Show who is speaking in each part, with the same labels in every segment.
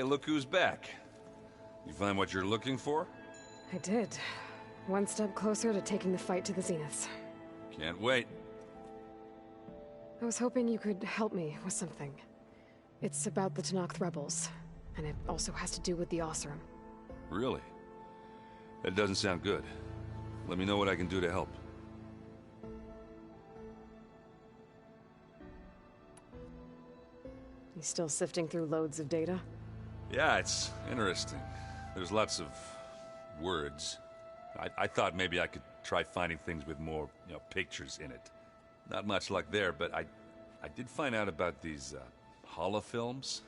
Speaker 1: Hey, look who's back. You find what you're looking for?
Speaker 2: I did. One step closer to taking the fight to the Zeniths.
Speaker 1: Can't wait.
Speaker 2: I was hoping you could help me with something. It's about the Tenakth rebels, and it also has to do with the Osram.
Speaker 1: Really? That doesn't sound good. Let me know what I can do to help.
Speaker 2: You still sifting through loads of data?
Speaker 1: Yeah, it's interesting. There's lots of words. I thought maybe I could try finding things with more, pictures in it. Not much luck there, but I did find out about these holofilms.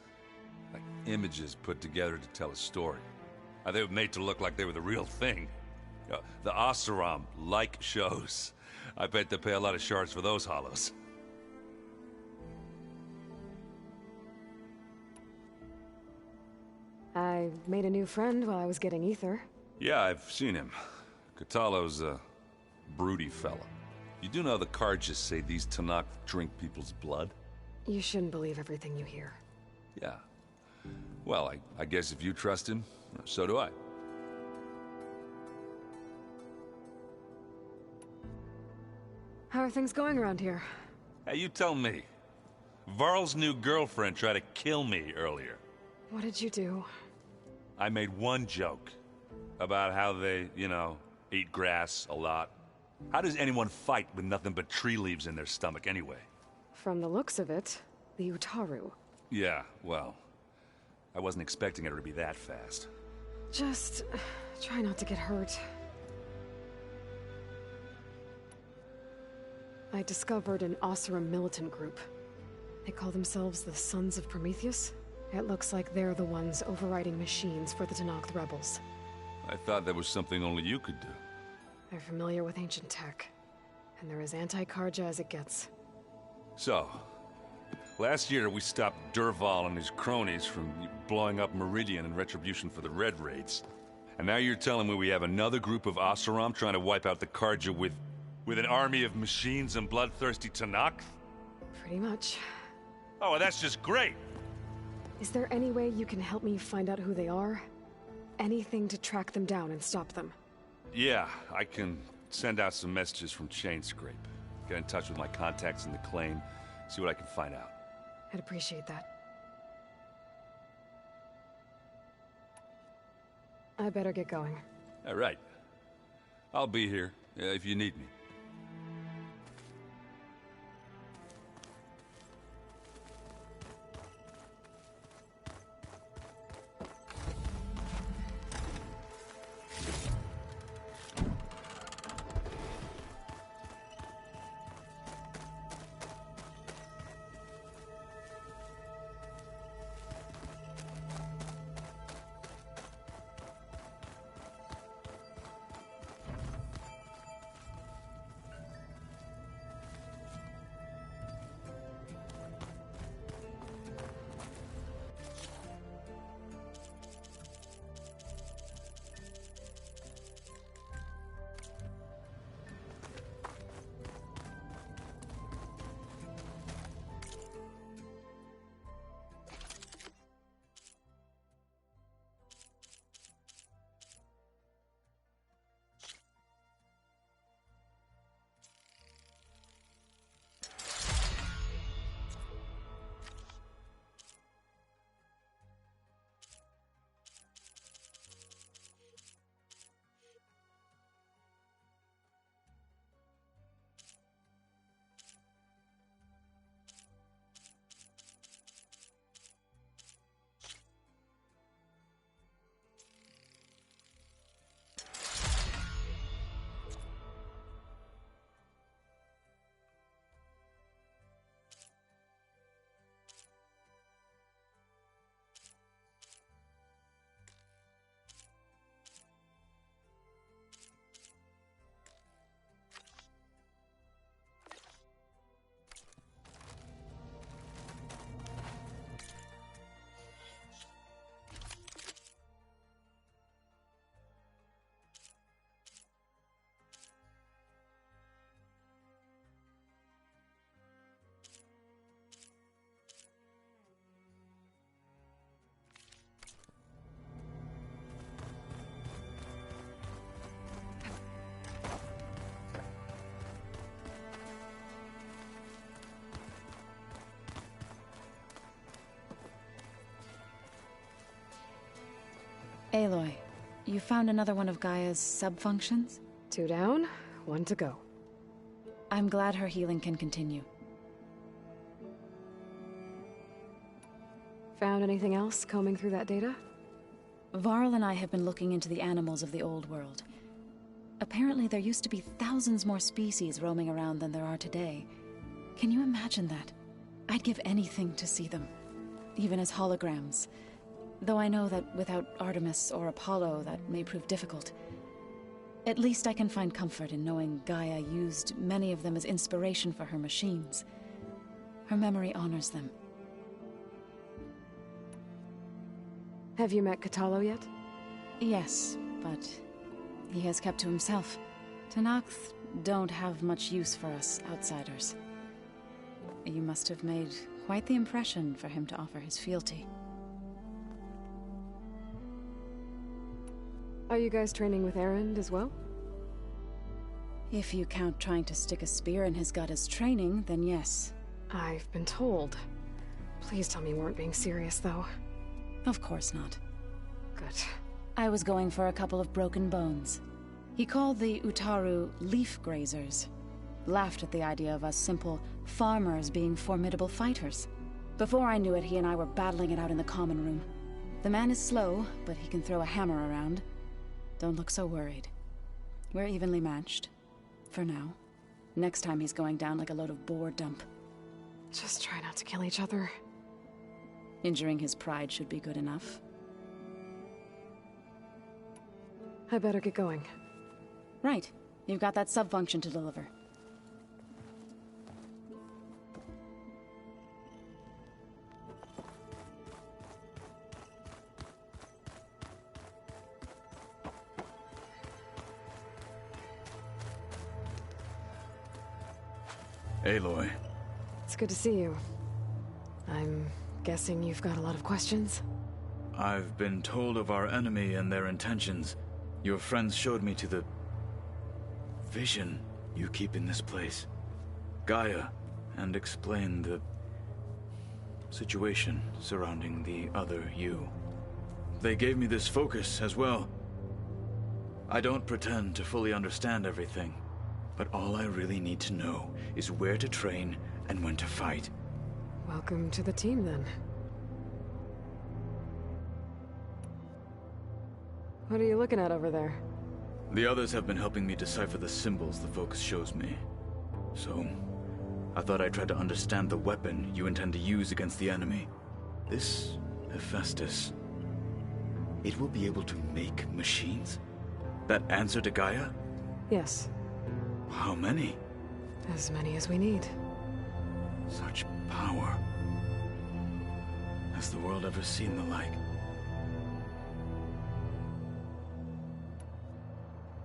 Speaker 1: Like images put together to tell a story. They were made to look like they were the real thing. The Oseram like shows. I bet they pay a lot of shards for those holos.
Speaker 2: I made a new friend while I was getting ether.
Speaker 1: Yeah, I've seen him. Katalo's a broody fella. You do know the Karjas say these Tenakth drink people's blood?
Speaker 2: You shouldn't believe everything you hear.
Speaker 1: Yeah. Well, I guess if you trust him, so do I.
Speaker 2: How are things going around here?
Speaker 1: Hey, you tell me. Varl's new girlfriend tried to kill me earlier.
Speaker 2: What did you do?
Speaker 1: I made one joke about how they, eat grass a lot. How does anyone fight with nothing but tree leaves in their stomach anyway?
Speaker 2: From the looks of it, the Utaru.
Speaker 1: Yeah, well, I wasn't expecting her to be that fast.
Speaker 2: Just try not to get hurt. I discovered an Oseram militant group. They call themselves the Sons of Prometheus. It looks like they're the ones overriding machines for the Tenakth rebels.
Speaker 1: I thought that was something only you could do.
Speaker 2: They're familiar with ancient tech, and they're as anti-Karja as it gets.
Speaker 1: So, last year we stopped Durval and his cronies from blowing up Meridian in retribution for the Red Raids. And now you're telling me we have another group of Oseram trying to wipe out the Karja with an army of machines and bloodthirsty Tenakth?
Speaker 2: Pretty much.
Speaker 1: Oh, well, that's just great!
Speaker 2: Is there any way you can help me find out who they are? Anything to track them down and stop them?
Speaker 1: Yeah, I can send out some messages from Chainscrape. Get in touch with my contacts in the claim, see what I can find out.
Speaker 2: I'd appreciate that. I better get going.
Speaker 1: All right. I'll be here if you need me.
Speaker 3: Aloy, you found another one of Gaia's sub-functions?
Speaker 2: 2 down, 1 to go.
Speaker 3: I'm glad her healing can continue.
Speaker 2: Found anything else combing through that data?
Speaker 3: Varl and I have been looking into the animals of the old world. Apparently there used to be thousands more species roaming around than there are today. Can you imagine that? I'd give anything to see them, even as holograms. Though I know that without Artemis or Apollo, that may prove difficult. At least I can find comfort in knowing Gaia used many of them as inspiration for her machines. Her memory honors them.
Speaker 2: Have you met Katalo yet?
Speaker 3: Yes, but he has kept to himself. Tenakth don't have much use for us outsiders. You must have made quite the impression for him to offer his fealty.
Speaker 2: Are you guys training with Erend as well?
Speaker 3: If you count trying to stick a spear in his gut as training, then yes.
Speaker 2: I've been told. Please tell me you weren't being serious, though.
Speaker 3: Of course not.
Speaker 2: Good.
Speaker 3: I was going for a couple of broken bones. He called the Utaru leaf grazers. Laughed at the idea of us simple farmers being formidable fighters. Before I knew it, he and I were battling it out in the common room. The man is slow, but he can throw a hammer around. Don't look so worried. We're evenly matched. For now. Next time he's going down like a load of boar dump.
Speaker 2: Just try not to kill each other.
Speaker 3: Injuring his pride should be good enough.
Speaker 2: I better get going.
Speaker 3: Right. You've got that sub-function to deliver.
Speaker 4: Aloy.
Speaker 2: It's good to see you. I'm guessing you've got a lot of questions?
Speaker 4: I've been told of our enemy and their intentions. Your friends showed me to the vision you keep in this place. Gaia, and explained the situation surrounding the other you. They gave me this focus as well. I don't pretend to fully understand everything, but all I really need to know is where to train and when to fight.
Speaker 2: Welcome to the team, then. What are you looking at over there?
Speaker 4: The others have been helping me decipher the symbols the focus shows me. So, I thought I'd try to understand the weapon you intend to use against the enemy. This Hephaestus, it will be able to make machines? That answer to Gaia?
Speaker 2: Yes.
Speaker 4: How many?
Speaker 2: As many as we need.
Speaker 4: Such power. Has the world ever seen the like?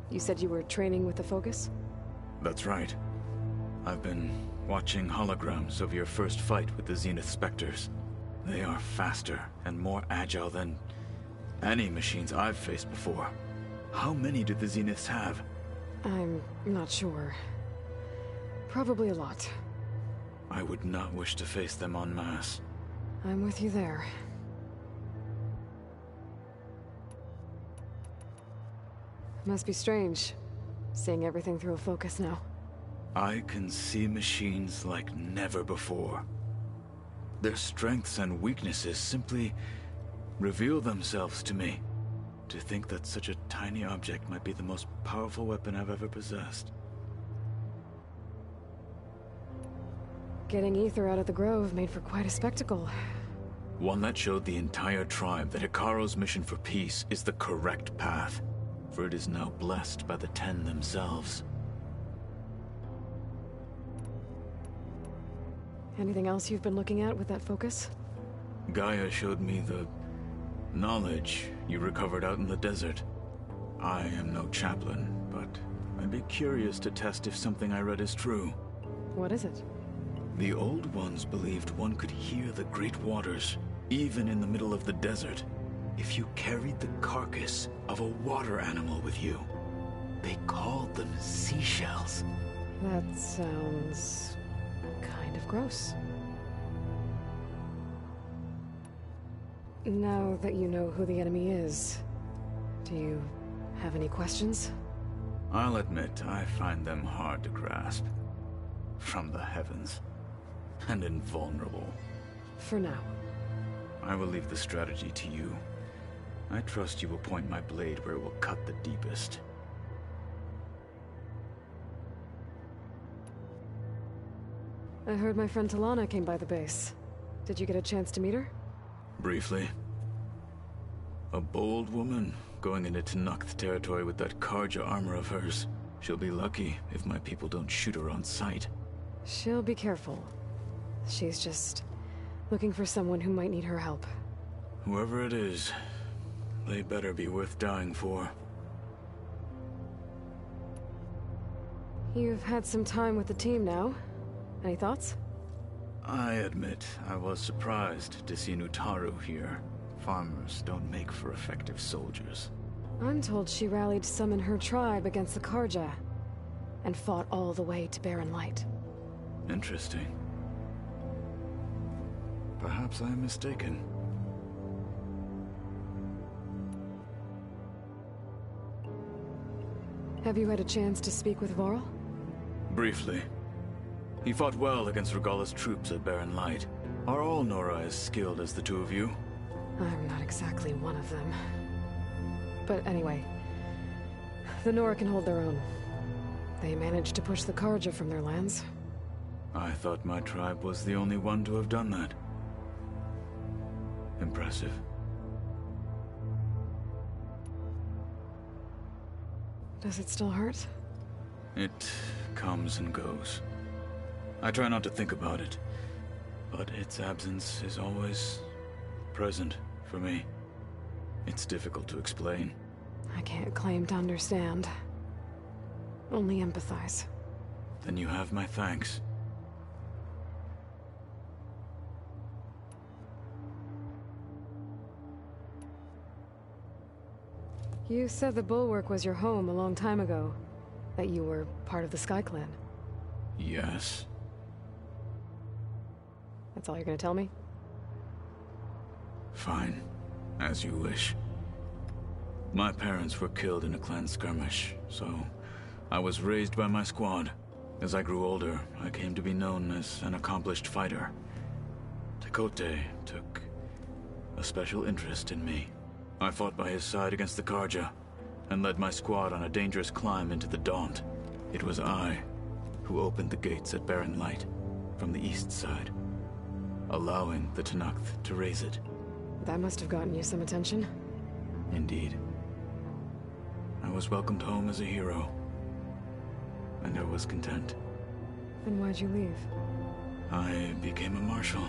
Speaker 2: You said you were training with the Focus?
Speaker 4: That's right. I've been watching holograms of your first fight with the Zenith Spectres. They are faster and more agile than any machines I've faced before. How many do the Zeniths have?
Speaker 2: I'm not sure. Probably a lot.
Speaker 4: I would not wish to face them en masse.
Speaker 2: I'm with you there. Must be strange, seeing everything through a focus now.
Speaker 4: I can see machines like never before. Their strengths and weaknesses simply reveal themselves to me. To think that such a tiny object might be the most powerful weapon I've ever possessed.
Speaker 2: Getting Ether out of the Grove made for quite a spectacle.
Speaker 4: One that showed the entire tribe that Hikaro's mission for peace is the correct path, for it is now blessed by the Ten themselves.
Speaker 2: Anything else you've been looking at with that focus?
Speaker 4: Gaia showed me the knowledge you recovered out in the desert. I am no chaplain, but I'd be curious to test if something I read is true.
Speaker 2: What is it?
Speaker 4: The Old Ones believed one could hear the great waters, even in the middle of the desert, if you carried the carcass of a water animal with you. They called them seashells.
Speaker 2: That sounds kind of gross. Now that you know who the enemy is, Do you have any questions?
Speaker 4: I'll admit, I find them hard to grasp. From the heavens. And invulnerable.
Speaker 2: For now.
Speaker 4: I will leave the strategy to you. I trust you will point my blade where it will cut the deepest.
Speaker 2: I heard my friend Talana came by the base. Did you get a chance to meet her?
Speaker 4: Briefly. A bold woman, going into Tenakth territory with that Karja armor of hers. She'll be lucky if my people don't shoot her on sight.
Speaker 2: She'll be careful. She's just looking for someone who might need her help.
Speaker 4: Whoever it is, they better be worth dying for.
Speaker 2: You've had some time with the team now. Any thoughts?
Speaker 4: I admit, I was surprised to see Nutaru here. Farmers don't make for effective soldiers.
Speaker 2: I'm told she rallied some in her tribe against the Karja, and fought all the way to Barren Light.
Speaker 4: Interesting. Perhaps I am mistaken.
Speaker 2: Have you had a chance to speak with Varl?
Speaker 4: Briefly. He fought well against Regalla's troops at Barren Light. Are all Nora as skilled as the two of you?
Speaker 2: I'm not exactly one of them. But anyway, the Nora can hold their own. They managed to push the Karja from their lands.
Speaker 4: I thought my tribe was the only one to have done that. Impressive.
Speaker 2: Does it still hurt?
Speaker 4: It comes and goes. I try not to think about it, but its absence is always present for me. It's difficult to explain.
Speaker 2: I can't claim to understand. Only empathize.
Speaker 4: Then you have my thanks.
Speaker 2: You said the Bulwark was your home a long time ago. That you were part of the Sky Clan.
Speaker 4: Yes.
Speaker 2: That's all you're gonna tell me?
Speaker 4: Fine. As you wish. My parents were killed in a clan skirmish, so I was raised by my squad. As I grew older, I came to be known as an accomplished fighter. Tekote took a special interest in me. I fought by his side against the Karja, and led my squad on a dangerous climb into the Daunt. It was I who opened the gates at Barren Light from the east side, allowing the Tenakth to raise it.
Speaker 2: That must have gotten you some attention.
Speaker 4: Indeed. I was welcomed home as a hero, and I was content.
Speaker 2: Then why'd you leave?
Speaker 4: I became a marshal.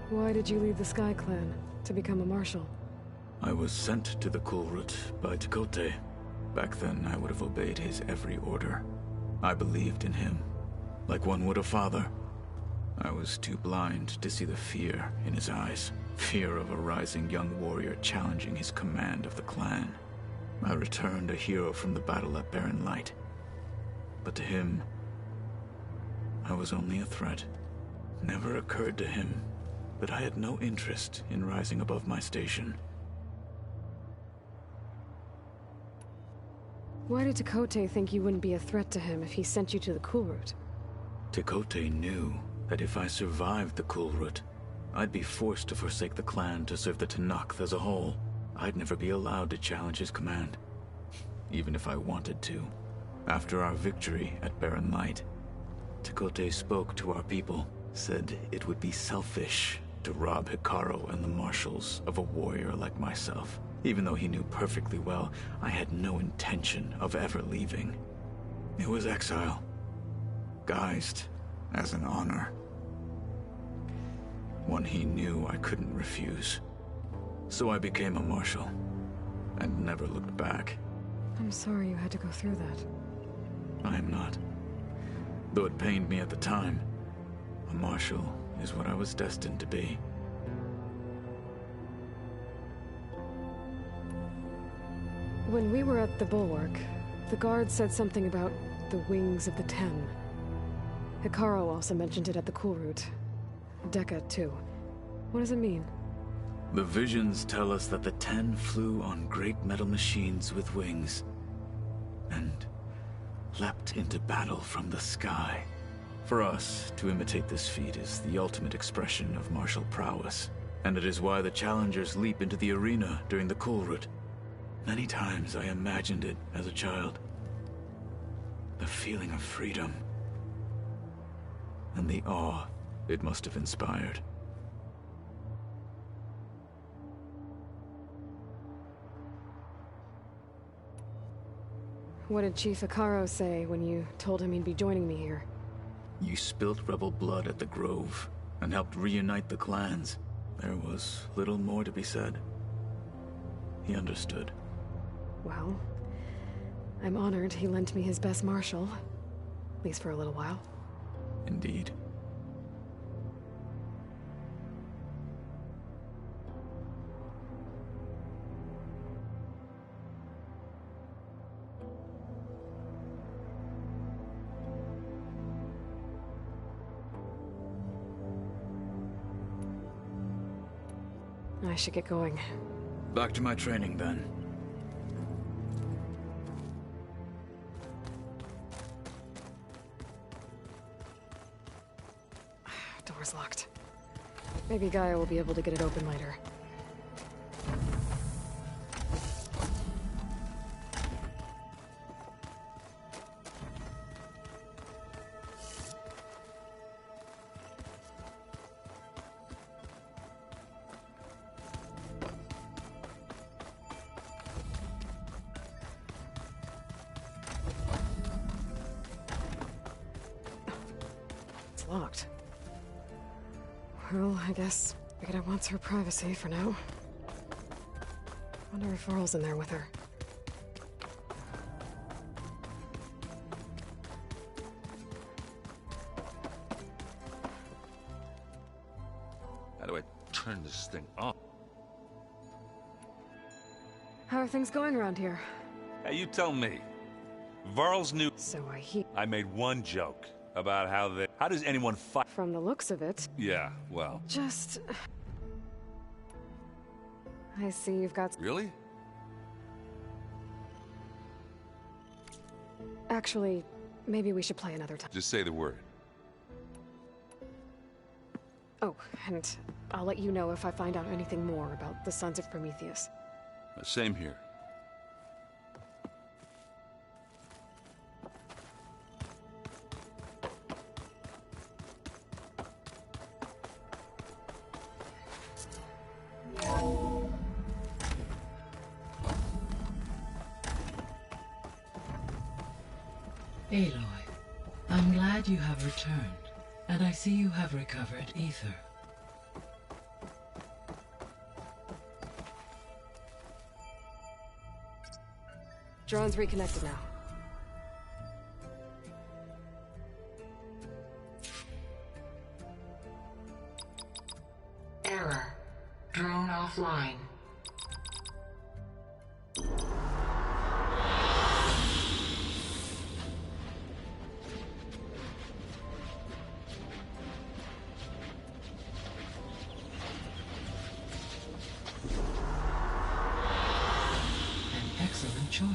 Speaker 2: Why did you leave the Sky Clan to become a marshal?
Speaker 4: I was sent to the Kulrut by Tekote. Back then, I would have obeyed his every order. I believed in him, like one would a father. I was too blind to see the fear in his eyes. Fear of a rising young warrior challenging his command of the clan. I returned a hero from the battle at Barren Light. But to him, I was only a threat. Never occurred to him that I had no interest in rising above my station.
Speaker 2: Why did Tekote think you wouldn't be a threat to him if he sent you to the Kulrut?
Speaker 4: Tekote knew that if I survived the Kulrut, I'd be forced to forsake the clan to serve the Tenakth as a whole. I'd never be allowed to challenge his command, even if I wanted to. After our victory at Barren Light, Tekote spoke to our people, said it would be selfish to rob Hikaru and the marshals of a warrior like myself, even though he knew perfectly well I had no intention of ever leaving. It was exile, guised as an honor. One he knew I couldn't refuse. So I became a marshal, and never looked back.
Speaker 2: I'm sorry you had to go through that.
Speaker 4: I am not. Though it pained me at the time, a marshal is what I was destined to be.
Speaker 2: When we were at the Bulwark, the guard said something about the Wings of the Ten. Hikaru also mentioned it at the Kulrut. Dekka, too. What does it mean?
Speaker 4: The visions tell us that the 10 flew on great metal machines with wings and leapt into battle from the sky. For us, to imitate this feat is the ultimate expression of martial prowess, and it is why the challengers leap into the arena during the Cool Route. Many times I imagined it as a child. The feeling of freedom and the awe it must have inspired.
Speaker 2: What did Chief Ikaro say when you told him he'd be joining me here?
Speaker 4: You spilt rebel blood at the Grove and helped reunite the clans. There was little more to be said. He understood.
Speaker 2: Well, I'm honored he lent me his best martial. At least for a little while.
Speaker 4: Indeed.
Speaker 2: I should get going.
Speaker 4: Back to my training, then.
Speaker 2: Door's locked. Maybe Gaia will be able to get it open later. Locked. Well, I guess Rita wants her privacy for now. Wonder if Varl's in there with her.
Speaker 1: How do I turn this thing on?
Speaker 2: How are things going around here?
Speaker 1: Hey, you tell me. Varl's new...
Speaker 2: So I hear...
Speaker 1: I made one joke about how they... How does anyone fight?
Speaker 2: From the looks of it...
Speaker 1: Yeah, well...
Speaker 2: Just... I see you've got...
Speaker 1: Really?
Speaker 2: Actually, maybe we should play another time.
Speaker 1: Just say the word.
Speaker 2: Oh, and I'll let you know if I find out anything more about the Sons of Prometheus.
Speaker 1: Same here.
Speaker 5: Aloy, I'm glad you have returned, and I see you have recovered Ether.
Speaker 2: Drone's reconnected now.
Speaker 6: Error. Drone offline.
Speaker 5: An excellent choice.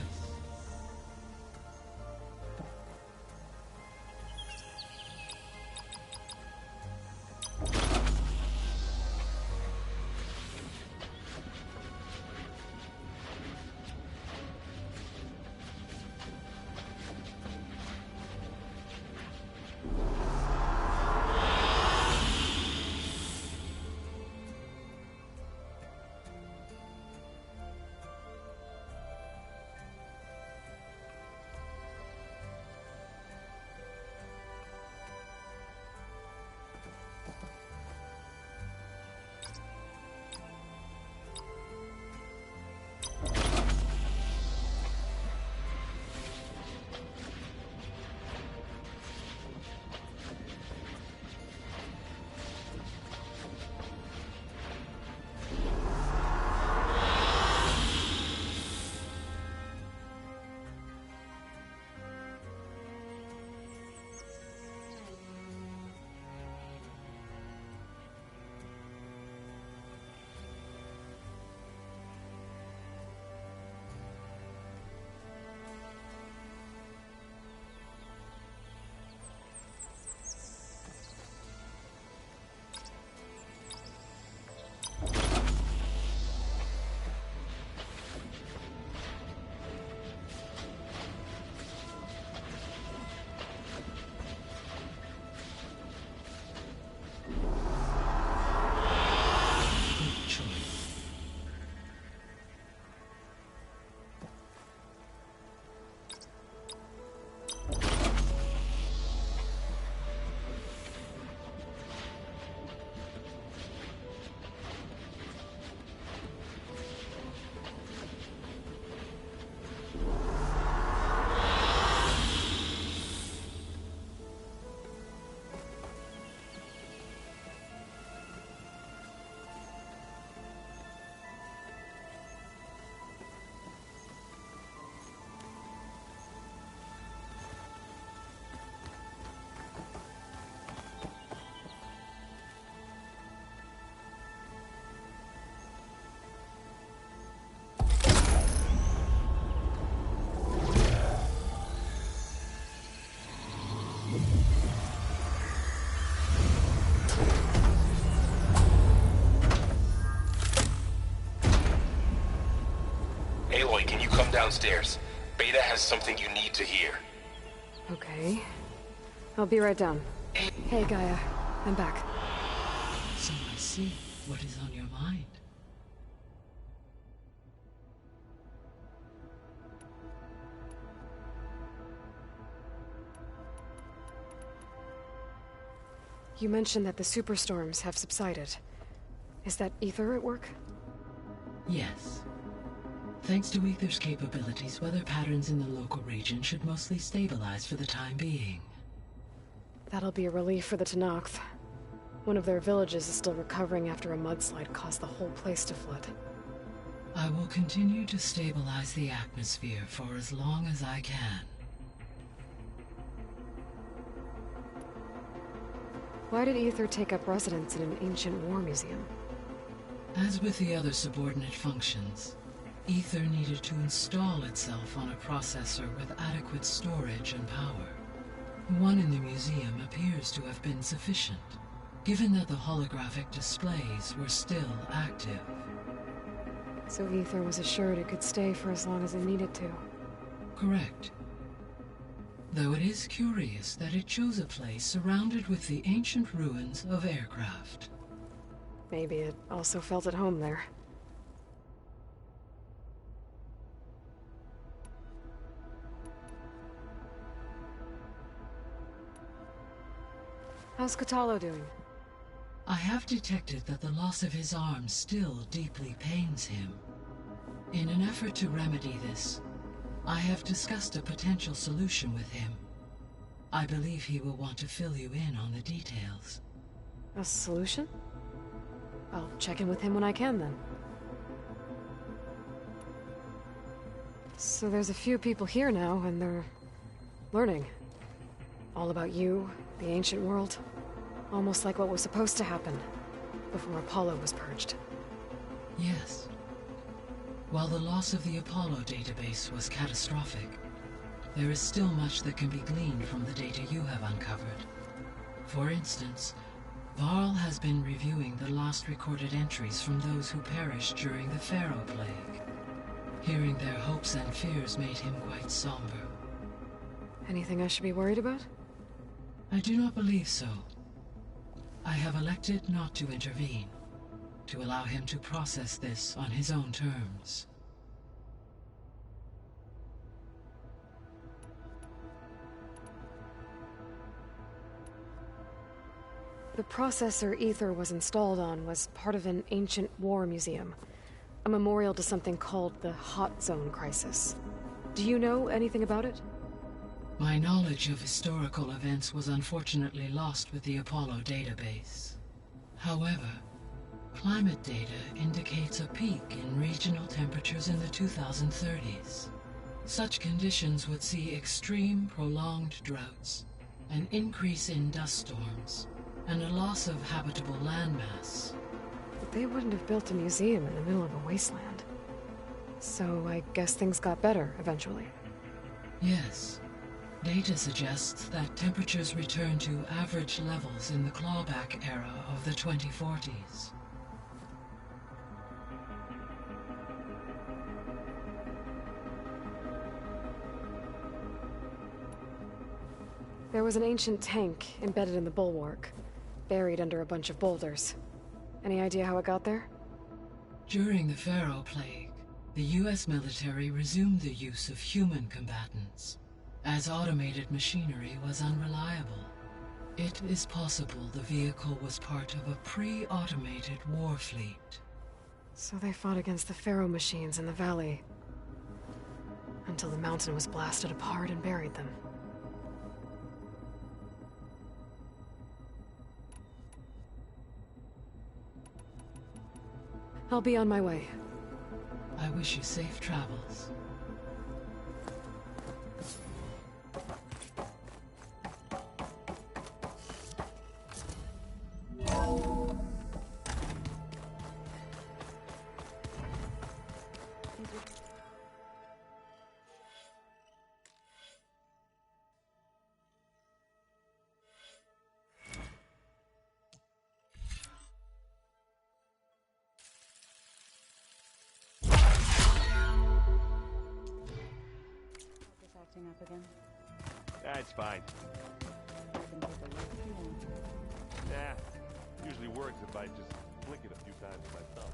Speaker 7: downstairs. Beta has something you need to hear.
Speaker 2: Okay. I'll be right down. Hey, Gaia. I'm back.
Speaker 5: So I see what is on your mind.
Speaker 2: You mentioned that the superstorms have subsided. Is that Ether at work?
Speaker 5: Yes. Thanks to Ether's capabilities, weather patterns in the local region should mostly stabilize for the time being.
Speaker 2: That'll be a relief for the Tenakth. One of their villages is still recovering after a mudslide caused the whole place to flood.
Speaker 5: I will continue to stabilize the atmosphere for as long as I can.
Speaker 2: Why did Ether take up residence in an ancient war museum?
Speaker 5: As with the other subordinate functions, Ether needed to install itself on a processor with adequate storage and power. One in the museum appears to have been sufficient, given that the holographic displays were still active.
Speaker 2: So Ether was assured it could stay for as long as it needed to.
Speaker 5: Correct. Though it is curious that it chose a place surrounded with the ancient ruins of aircraft.
Speaker 2: Maybe it also felt at home there. How's Katalo doing?
Speaker 5: I have detected that the loss of his arm still deeply pains him. In an effort to remedy this, I have discussed a potential solution with him. I believe he will want to fill you in on the details.
Speaker 2: A solution? I'll check in with him when I can, then. So there's a few people here now, and they're learning. All about you, the ancient world. Almost like what was supposed to happen before Apollo was purged.
Speaker 5: Yes. While the loss of the Apollo database was catastrophic, there is still much that can be gleaned from the data you have uncovered. For instance, Varl has been reviewing the last recorded entries from those who perished during the Pharaoh Plague. Hearing their hopes and fears made him quite somber.
Speaker 2: Anything I should be worried about?
Speaker 5: I do not believe so. I have elected not to intervene, to allow him to process this on his own terms.
Speaker 2: The processor Ether was installed on was part of an ancient war museum, a memorial to something called the Hot Zone Crisis. Do you know anything about it?
Speaker 5: My knowledge of historical events was unfortunately lost with the Apollo database. However, climate data indicates a peak in regional temperatures in the 2030s. Such conditions would see extreme, prolonged droughts, an increase in dust storms, and a loss of habitable landmass.
Speaker 2: But they wouldn't have built a museum in the middle of a wasteland. So I guess things got better eventually.
Speaker 5: Yes. Data suggests that temperatures return to average levels in the clawback era of the 2040s.
Speaker 2: There was an ancient tank embedded in the bulwark, buried under a bunch of boulders. Any idea how it got there?
Speaker 5: During the Pharaoh Plague, the US military resumed the use of human combatants, as automated machinery was unreliable. It is possible the vehicle was part of a pre-automated war fleet.
Speaker 2: So they fought against the Pharaoh machines in the valley, until the mountain was blasted apart and buried them. I'll be on my way.
Speaker 5: I wish you safe travels.
Speaker 1: it's fine. Nah, usually works if I just flick it a few times with my thumb.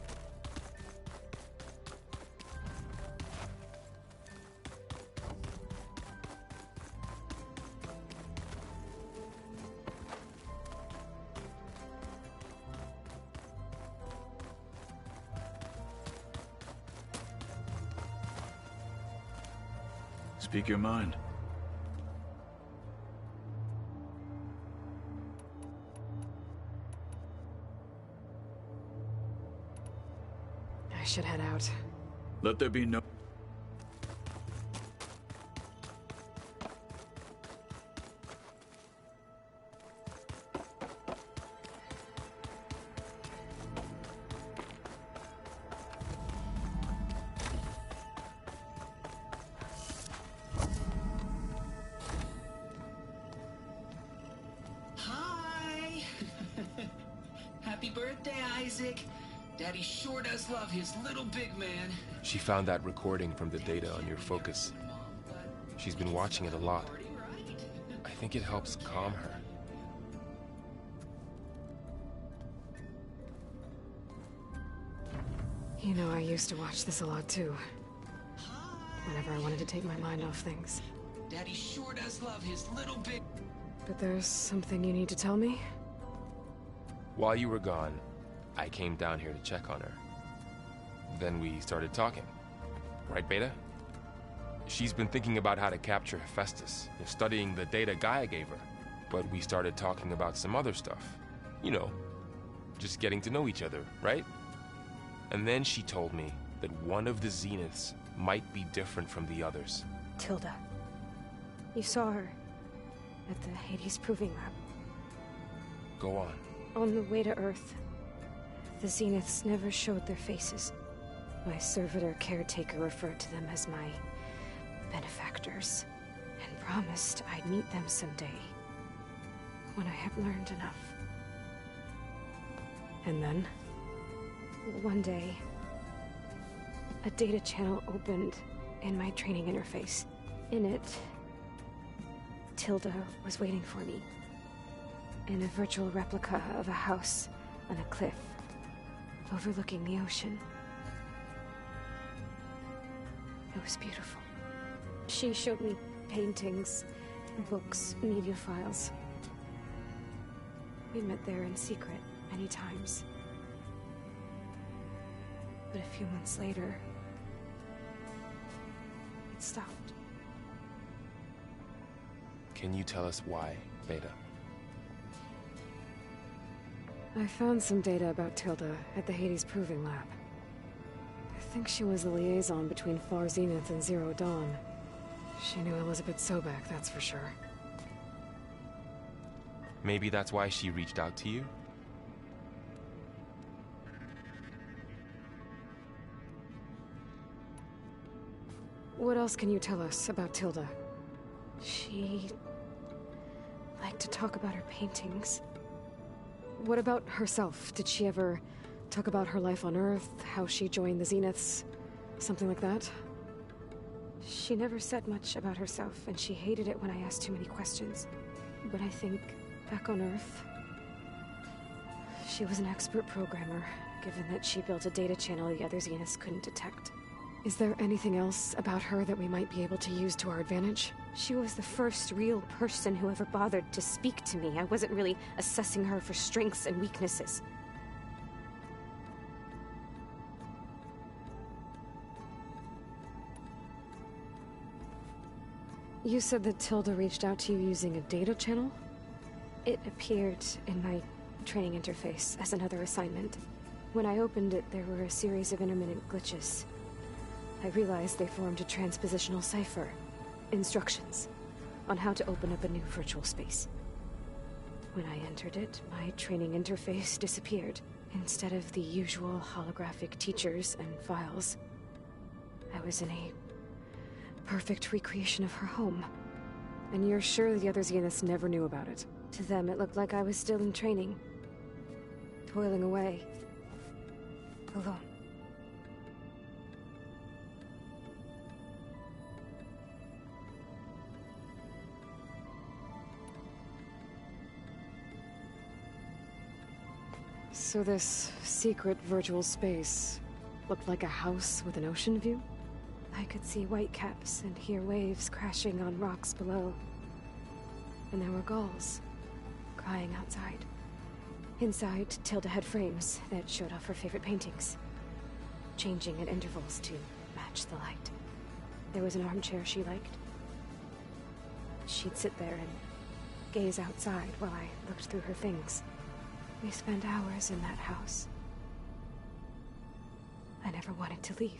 Speaker 4: Speak your mind.
Speaker 2: I should head out.
Speaker 4: Let there be no...
Speaker 8: Hi! Happy birthday, Isaac. Daddy sure does love his little big man.
Speaker 9: She found that recording from the data on your focus. She's been watching it a lot. I think it helps calm her.
Speaker 2: You know, I used to watch this a lot too. Whenever I wanted to take my mind off things.
Speaker 8: Daddy sure does love his little big...
Speaker 2: But there's something you need to tell me?
Speaker 9: While you were gone, I came down here to check on her. Then we started talking. Right, Beta? She's been thinking about how to capture Hephaestus, studying the data Gaia gave her. But we started talking about some other stuff. You know, just getting to know each other, right? And then she told me that one of the Zeniths might be different from the others.
Speaker 2: Tilda. You saw her at the Hades Proving Lab.
Speaker 9: Go on.
Speaker 2: On the way to Earth, the Zeniths never showed their faces. My servitor caretaker referred to them as my benefactors, and promised I'd meet them someday, when I have learned enough. And then, one day, a data channel opened in my training interface. In it, Tilda was waiting for me, in a virtual replica of a house on a cliff overlooking the ocean. It was beautiful. She showed me paintings, books, media files. We met there in secret many times. But a few months later, it stopped.
Speaker 9: Can you tell us why, Beta?
Speaker 2: I found some data about Tilda at the Hades Proving Lab. I think she was the liaison between Far Zenith and Zero Dawn. She knew Elizabeth Sobek, that's for sure.
Speaker 9: Maybe that's why she reached out to you?
Speaker 2: What else can you tell us about Tilda? She liked to talk about her paintings. What about herself? Did she ever talk about her life on Earth, how she joined the Zeniths, something like that? She never said much about herself, and she hated it when I asked too many questions. But I think, back on Earth, she was an expert programmer, given that she built a data channel the other Zeniths couldn't detect. Is there anything else about her that we might be able to use to our advantage? She was the first real person who ever bothered to speak to me. I wasn't really assessing her for strengths and weaknesses. You said that Tilda reached out to you using a data channel? It appeared in my training interface as another assignment. When I opened it, there were a series of intermittent glitches. I realized they formed a transpositional cipher. Instructions on how to open up a new virtual space. When I entered it, my training interface disappeared. Instead of the usual holographic teachers and files, I was in a perfect recreation of her home. And you're sure the other Zeniths never knew about it? To them, it looked like I was still in training, toiling away, alone. So this secret virtual space looked like a house with an ocean view? I could see whitecaps and hear waves crashing on rocks below. And there were gulls crying outside. Inside, Tilda had frames that showed off her favorite paintings, changing at intervals to match the light. There was an armchair she liked. She'd sit there and gaze outside while I looked through her things. We spent hours in that house. I never wanted to leave.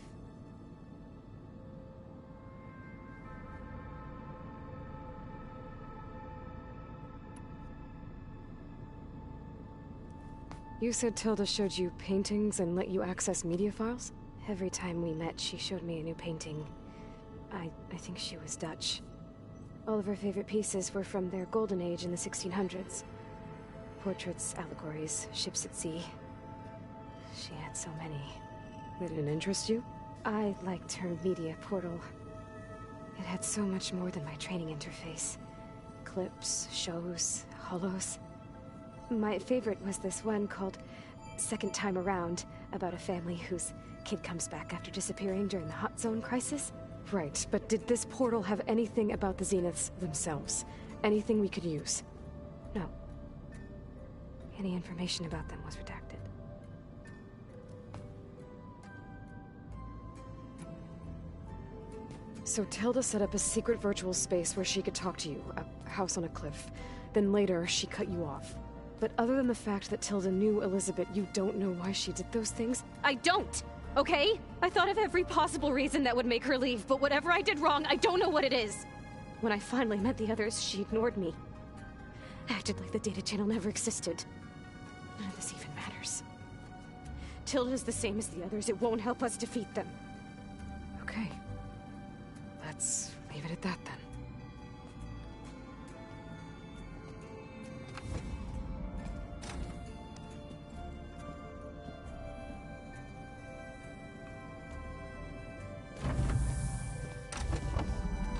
Speaker 2: You said Tilda showed you paintings and let you access media files? Every time we met, she showed me a new painting. I think she was Dutch. All of her favorite pieces were from their golden age in the 1600s. Portraits, allegories, ships at sea. She had so many. That didn't interest you?
Speaker 3: I liked her media portal. It had so much more than my training interface. Clips, shows, holos. My favorite was this one called Second Time Around, about a family whose kid comes back after disappearing during the Hot Zone crisis.
Speaker 2: Right, but did this portal have anything about the Zeniths themselves? Anything we could use?
Speaker 3: No. Any information about them was redacted.
Speaker 2: So Tilda set up a secret virtual space where she could talk to you, a house on a cliff. Then later, she cut you off. But other than the fact that Tilda knew Elizabeth, you don't know why she did those things?
Speaker 10: I don't! Okay? I thought of every possible reason that would make her leave, but whatever I did wrong, I don't know what it is. When I finally met the others, she ignored me. Acted like the data channel never existed. None of this even matters. Tilda's the same as the others. It won't help us defeat them.
Speaker 2: Okay. Let's leave it at that then.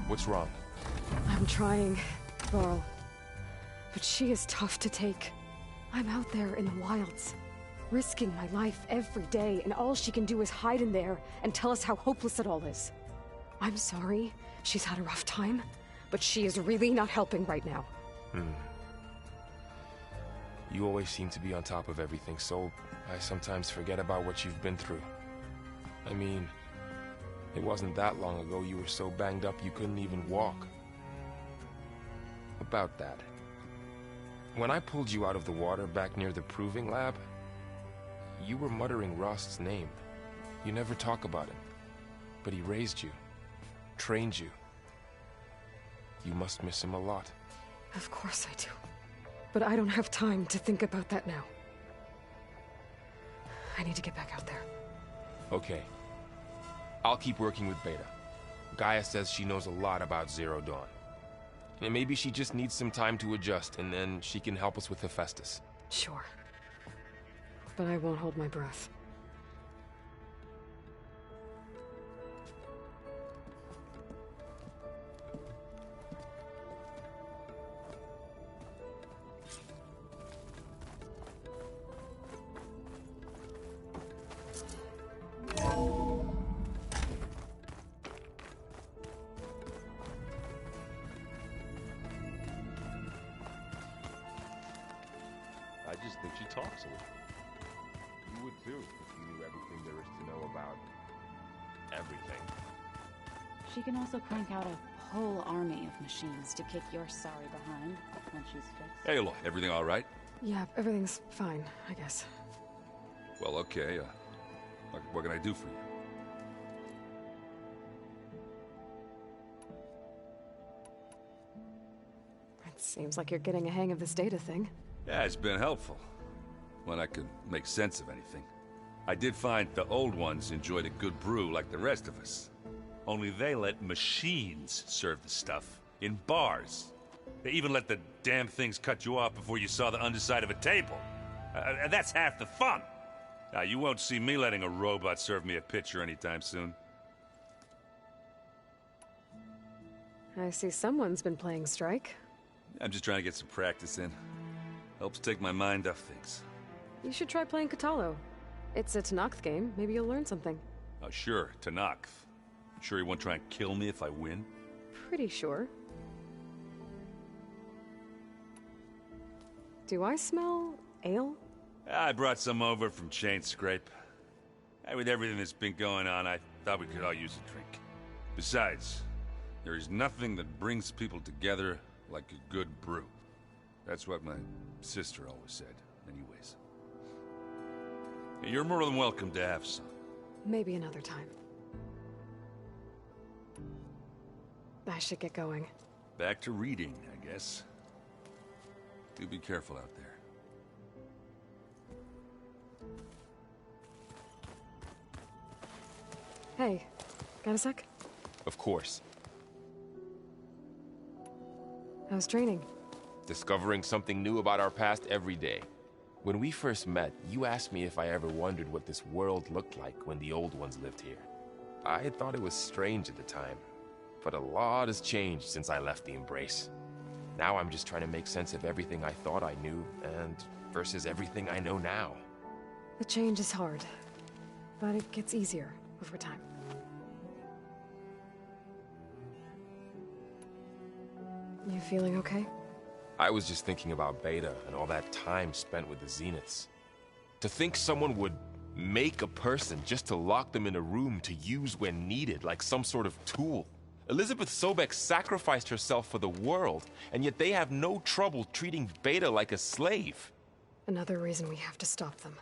Speaker 9: What's wrong?
Speaker 2: I'm trying, Varl. But she is tough to take. I'm out there in the wilds, risking my life every day, and all she can do is hide in there and tell us how hopeless it all is. I'm sorry, she's had a rough time, but she is really not helping right now.
Speaker 9: You always seem to be on top of everything, so I sometimes forget about what you've been through. I mean, it wasn't that long ago you were so banged up you couldn't even walk. About that. When I pulled you out of the water back near the proving lab, you were muttering Rost's name. You never talk about him. But he raised you, trained you. You must miss him a lot.
Speaker 2: Of course I do. But I don't have time to think about that now. I need to get back out there.
Speaker 9: Okay. I'll keep working with Beta. Gaia says she knows a lot about Zero Dawn. And maybe she just needs some time to adjust, and then she can help us with Hephaestus.
Speaker 2: Sure. But I won't hold my breath.
Speaker 11: I just think she talks a lot. You would too, if you knew everything there is to know about everything.
Speaker 3: She can also crank out a whole army of machines to kick your sorry behind when she's fixed.
Speaker 1: Hey, Aloy, everything all right?
Speaker 2: Yeah, everything's fine, I guess.
Speaker 1: Well, okay. What can I do for you?
Speaker 2: It seems like you're getting a hang of this data thing.
Speaker 1: Yeah, it's been helpful. When I could make sense of anything. I did find the old ones enjoyed a good brew like the rest of us. Only they let machines serve the stuff in bars. They even let the damn things cut you off before you saw the underside of a table. And that's half the fun. Now, you won't see me letting a robot serve me a pitcher anytime soon.
Speaker 2: I see someone's been playing Strike.
Speaker 1: I'm just trying to get some practice in. Helps take my mind off things.
Speaker 2: You should try playing Katalo. It's a Tenakth game. Maybe you'll learn something.
Speaker 1: Sure, Tenakth. Sure he won't try and kill me if I win?
Speaker 2: Pretty sure. Do I smell ale?
Speaker 1: I brought some over from Chain Scrape. With everything that's been going on, I thought we could all use a drink. Besides, there is nothing that brings people together like a good brew. That's what my sister always said, anyways. You're more than welcome to have some.
Speaker 2: Maybe another time. I should get going.
Speaker 1: Back to reading, I guess. Do be careful out there.
Speaker 2: Hey, got a sec?
Speaker 9: Of course.
Speaker 2: How's training?
Speaker 9: Discovering something new about our past every day. When we first met, you asked me if I ever wondered what this world looked like when the old ones lived here. I had thought it was strange at the time, but a lot has changed since I left the Embrace. Now I'm just trying to make sense of everything I thought I knew, and versus everything I know now.
Speaker 2: The change is hard, but it gets easier over time. You feeling okay?
Speaker 9: I was just thinking about Beta and all that time spent with the Zeniths. To think someone would make a person just to lock them in a room to use when needed, like some sort of tool. Elizabeth Sobek sacrificed herself for the world, and yet they have no trouble treating Beta like a slave.
Speaker 2: Another reason we have to stop them.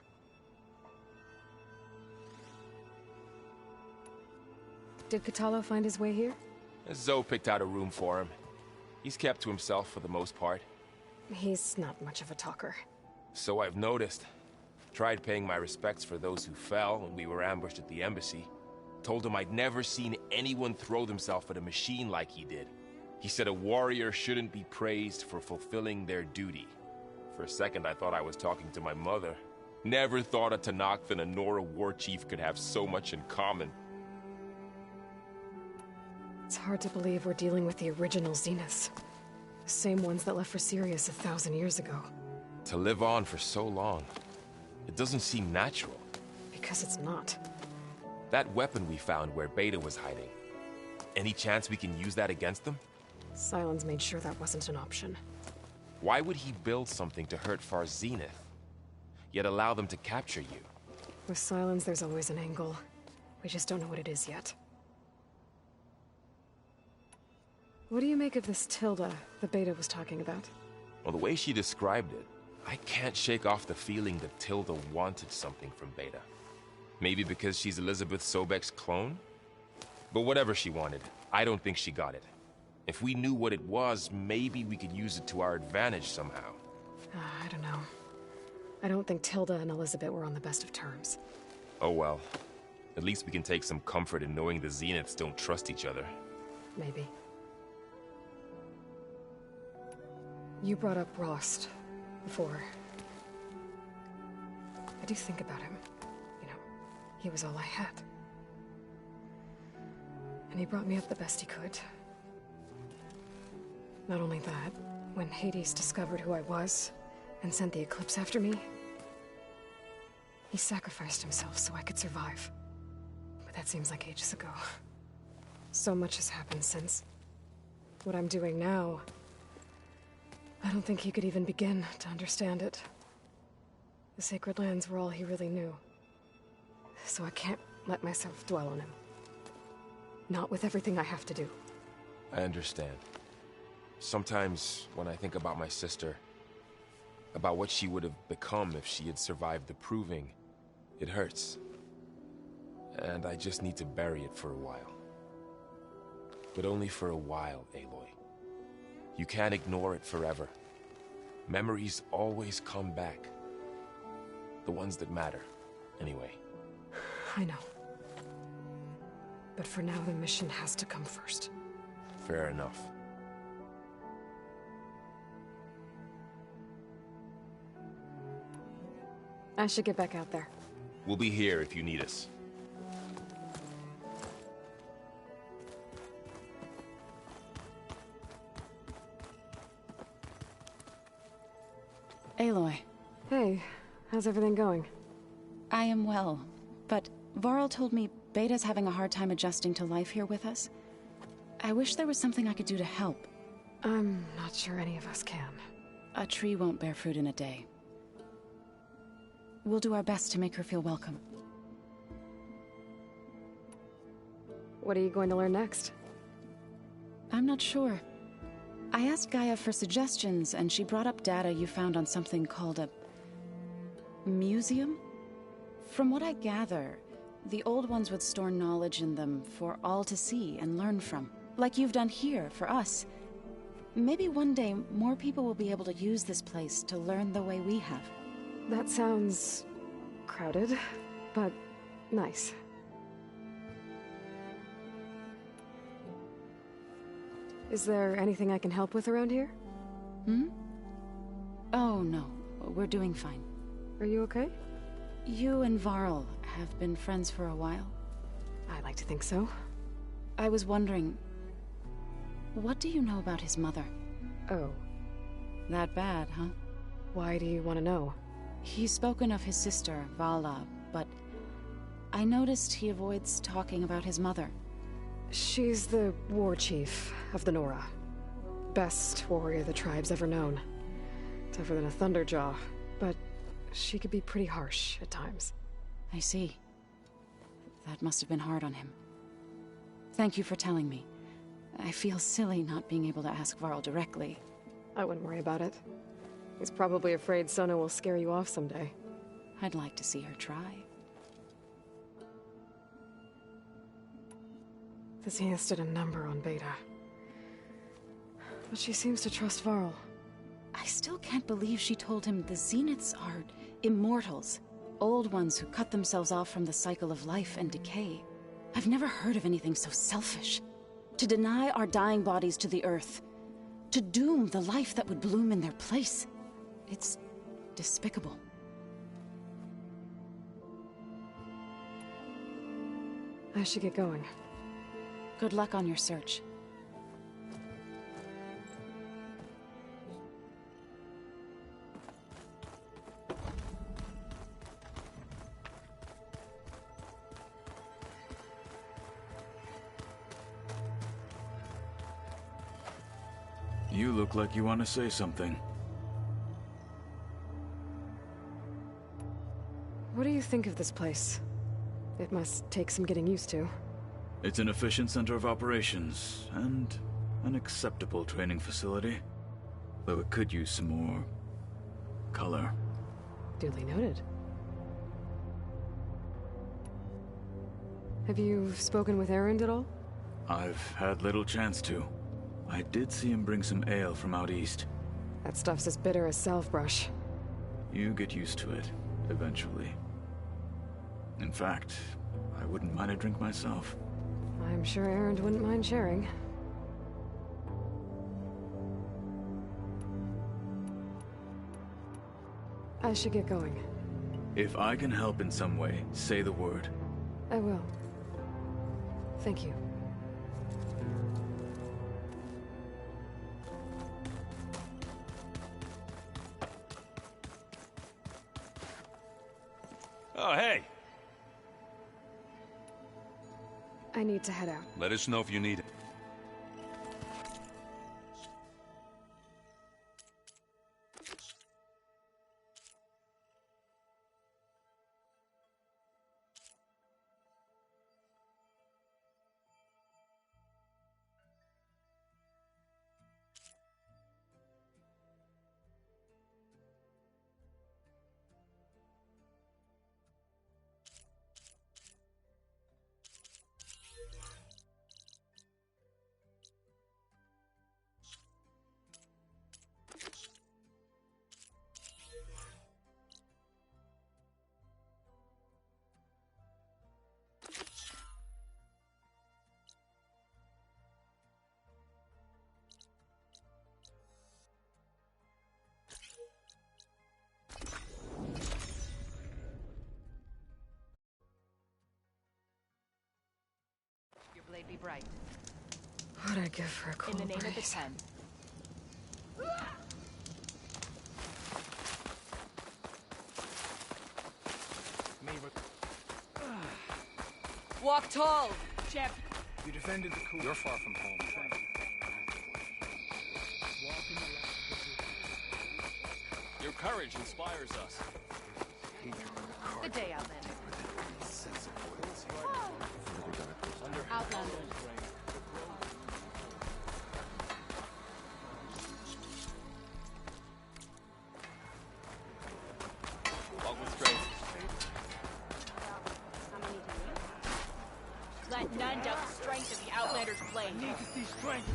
Speaker 2: Did Katalo find his way here?
Speaker 9: Zoe picked out a room for him. He's kept to himself for the most part.
Speaker 2: He's not much of a talker.
Speaker 9: So I've noticed. Tried paying my respects for those who fell when we were ambushed at the embassy. Told him I'd never seen anyone throw themselves at a machine like he did. He said a warrior shouldn't be praised for fulfilling their duty. For a second I thought I was talking to my mother. Never thought a Tenakth and a Nora war chief could have so much in common.
Speaker 2: It's hard to believe we're dealing with the original Zeniths. The same ones that left for Sirius 1,000 years ago.
Speaker 9: To live on for so long, it doesn't seem natural.
Speaker 2: Because it's not.
Speaker 9: That weapon we found where Beta was hiding. Any chance we can use that against them?
Speaker 2: Sylens made sure that wasn't an option.
Speaker 9: Why would he build something to hurt Far Zenith, yet allow them to capture you?
Speaker 2: With Sylens, there's always an angle. We just don't know what it is yet. What do you make of this Tilda the Beta was talking about?
Speaker 9: Well, the way she described it, I can't shake off the feeling that Tilda wanted something from Beta. Maybe because she's Elizabeth Sobek's clone? But whatever she wanted, I don't think she got it. If we knew what it was, maybe we could use it to our advantage somehow.
Speaker 2: I don't know. I don't think Tilda and Elizabeth were on the best of terms.
Speaker 9: Oh well. At least we can take some comfort in knowing the Zeniths don't trust each other.
Speaker 2: Maybe. You brought up Rost before. I do think about him. You know, he was all I had. And he brought me up the best he could. Not only that, when Hades discovered who I was and sent the Eclipse after me, he sacrificed himself so I could survive. But that seems like ages ago. So much has happened since. What I'm doing now, I don't think he could even begin to understand it. The Sacred Lands were all he really knew. So I can't let myself dwell on him. Not with everything I have to do.
Speaker 9: I understand. Sometimes, when I think about my sister, about what she would have become if she had survived the Proving, it hurts. And I just need to bury it for a while. But only for a while, Aloy. You can't ignore it forever. Memories always come back. The ones that matter, anyway.
Speaker 2: I know. But for now, the mission has to come first.
Speaker 9: Fair enough.
Speaker 2: I should get back out there.
Speaker 9: We'll be here if you need us.
Speaker 3: Aloy.
Speaker 2: Hey, How's everything going?
Speaker 3: I am well, but Varl told me Beta's having a hard time adjusting to life here with us. I wish there was something I could do to help.
Speaker 2: I'm not sure any of us can.
Speaker 3: A tree won't bear fruit in a day. We'll do our best to make her feel welcome.
Speaker 2: What are you going to learn next?
Speaker 3: I'm not sure. I asked Gaia for suggestions, and she brought up data you found on something called a museum? From what I gather, the old ones would store knowledge in them for all to see and learn from. Like you've done here, for us. Maybe one day, more people will be able to use this place to learn the way we have.
Speaker 2: That sounds... crowded, but nice. Is there anything I can help with around here?
Speaker 3: Oh, no. We're doing fine.
Speaker 2: Are you okay?
Speaker 3: You and Varl have been friends for a while?
Speaker 2: I like to think so.
Speaker 3: I was wondering... what do you know about his mother?
Speaker 2: Oh.
Speaker 3: That bad, huh?
Speaker 2: Why do you want to know?
Speaker 3: He's spoken of his sister, Vala, but... I noticed he avoids talking about his mother.
Speaker 2: She's the war chief of the Nora. Best warrior the tribe's ever known. Tougher than a Thunderjaw, but she could be pretty harsh at times.
Speaker 3: I see. That must have been hard on him. Thank you for telling me. I feel silly not being able to ask Varl directly.
Speaker 2: I wouldn't worry about it. He's probably afraid Sona will scare you off someday.
Speaker 3: I'd like to see her try.
Speaker 2: The Zeniths did a number on Beta. But she seems to trust Varl.
Speaker 3: I still can't believe she told him the Zeniths are immortals. Old ones who cut themselves off from the cycle of life and decay. I've never heard of anything so selfish. To deny our dying bodies to the earth. To doom the life that would bloom in their place. It's despicable.
Speaker 2: I should get going.
Speaker 3: Good luck on your search.
Speaker 4: You look like you want to say something.
Speaker 2: What do you think of this place? It must take some getting used to.
Speaker 4: It's an efficient center of operations, and an acceptable training facility. Though it could use some more... color.
Speaker 2: Duly noted. Have you spoken with Erend at all?
Speaker 4: I've had little chance to. I did see him bring some ale from out east.
Speaker 2: That stuff's as bitter as salve-brush.
Speaker 4: You get used to it, eventually. In fact, I wouldn't mind a drink myself.
Speaker 2: I'm sure Erend wouldn't mind sharing. I should get going.
Speaker 4: If I can help in some way, say the word.
Speaker 2: I will. Thank you.
Speaker 1: Oh, hey!
Speaker 2: I need to head out.
Speaker 1: Let us know if you need it.
Speaker 12: Blade be bright.
Speaker 2: What'd I give for a cool
Speaker 12: In the name
Speaker 2: breeze?
Speaker 12: of the Ten. Walk tall, champ.
Speaker 13: You defended the cool.
Speaker 14: You're far from home, Trent.
Speaker 15: Your courage inspires us.
Speaker 12: Good day, Outlander. Outlander.
Speaker 15: Walk with strength.
Speaker 12: Let none doubt the strength of the Outlander's blade.
Speaker 13: I need to see strength.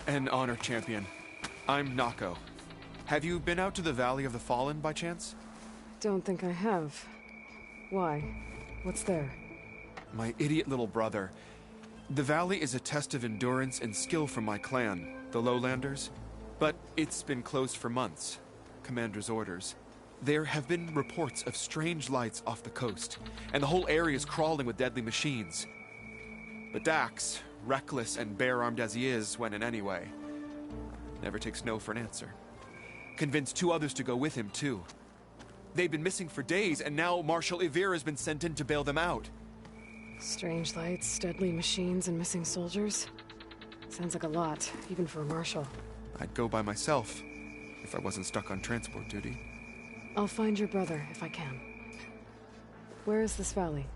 Speaker 16: An honor, champion. I'm Nako. Have you been out to the Valley of the Fallen by chance?
Speaker 2: Don't think I have. Why? What's there?
Speaker 16: My idiot little brother. The valley is a test of endurance and skill for my clan, the Lowlanders. But it's been closed for months. Commander's orders. There have been reports of strange lights off the coast, and the whole area is crawling with deadly machines. But Dax, reckless and bare-armed as he is, went in anyway. Never takes no for an answer. Convinced 2 others to go with him, too. They've been missing for days, and now Marshal Ivira has been sent in to bail them out.
Speaker 2: Strange lights, deadly machines, and missing soldiers? Sounds like a lot, even for a marshal.
Speaker 16: I'd go by myself, if I wasn't stuck on transport duty.
Speaker 2: I'll find your brother, if I can. Where is this valley?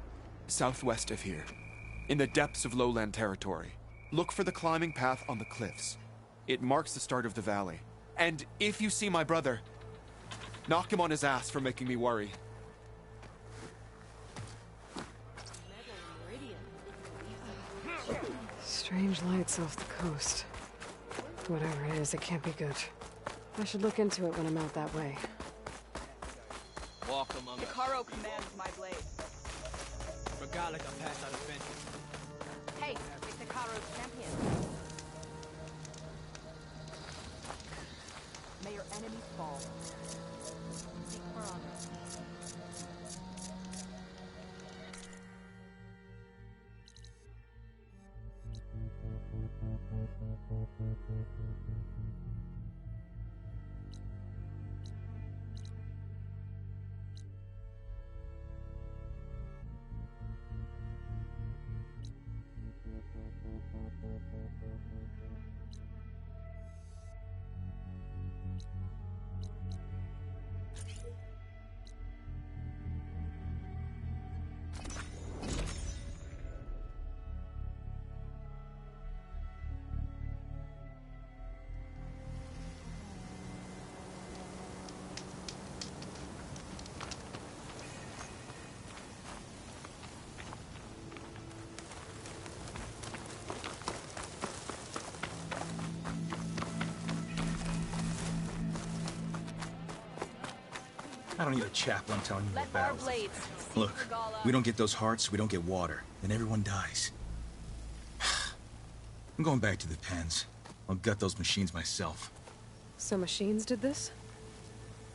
Speaker 16: Southwest of here, in the depths of lowland territory. Look for the climbing path on the cliffs. It marks the start of the valley. And if you see my brother, knock him on his ass for making me worry.
Speaker 2: Strange lights off the coast. Whatever it is, it can't be good. I should look into it when I'm out that way.
Speaker 15: Walk among us.
Speaker 12: Hikaru commands my blade.
Speaker 13: Forgot like I passed out of fence.
Speaker 12: Hey, it's Hikaru's champion. May your enemies fall. Seek for honor.
Speaker 17: I don't need a chaplain telling me
Speaker 12: Let
Speaker 17: what battles.
Speaker 12: our blades.
Speaker 17: Look, we don't get those hearts, we don't get water, then everyone dies. I'm going back to the pens. I'll gut those machines myself.
Speaker 2: So machines did this?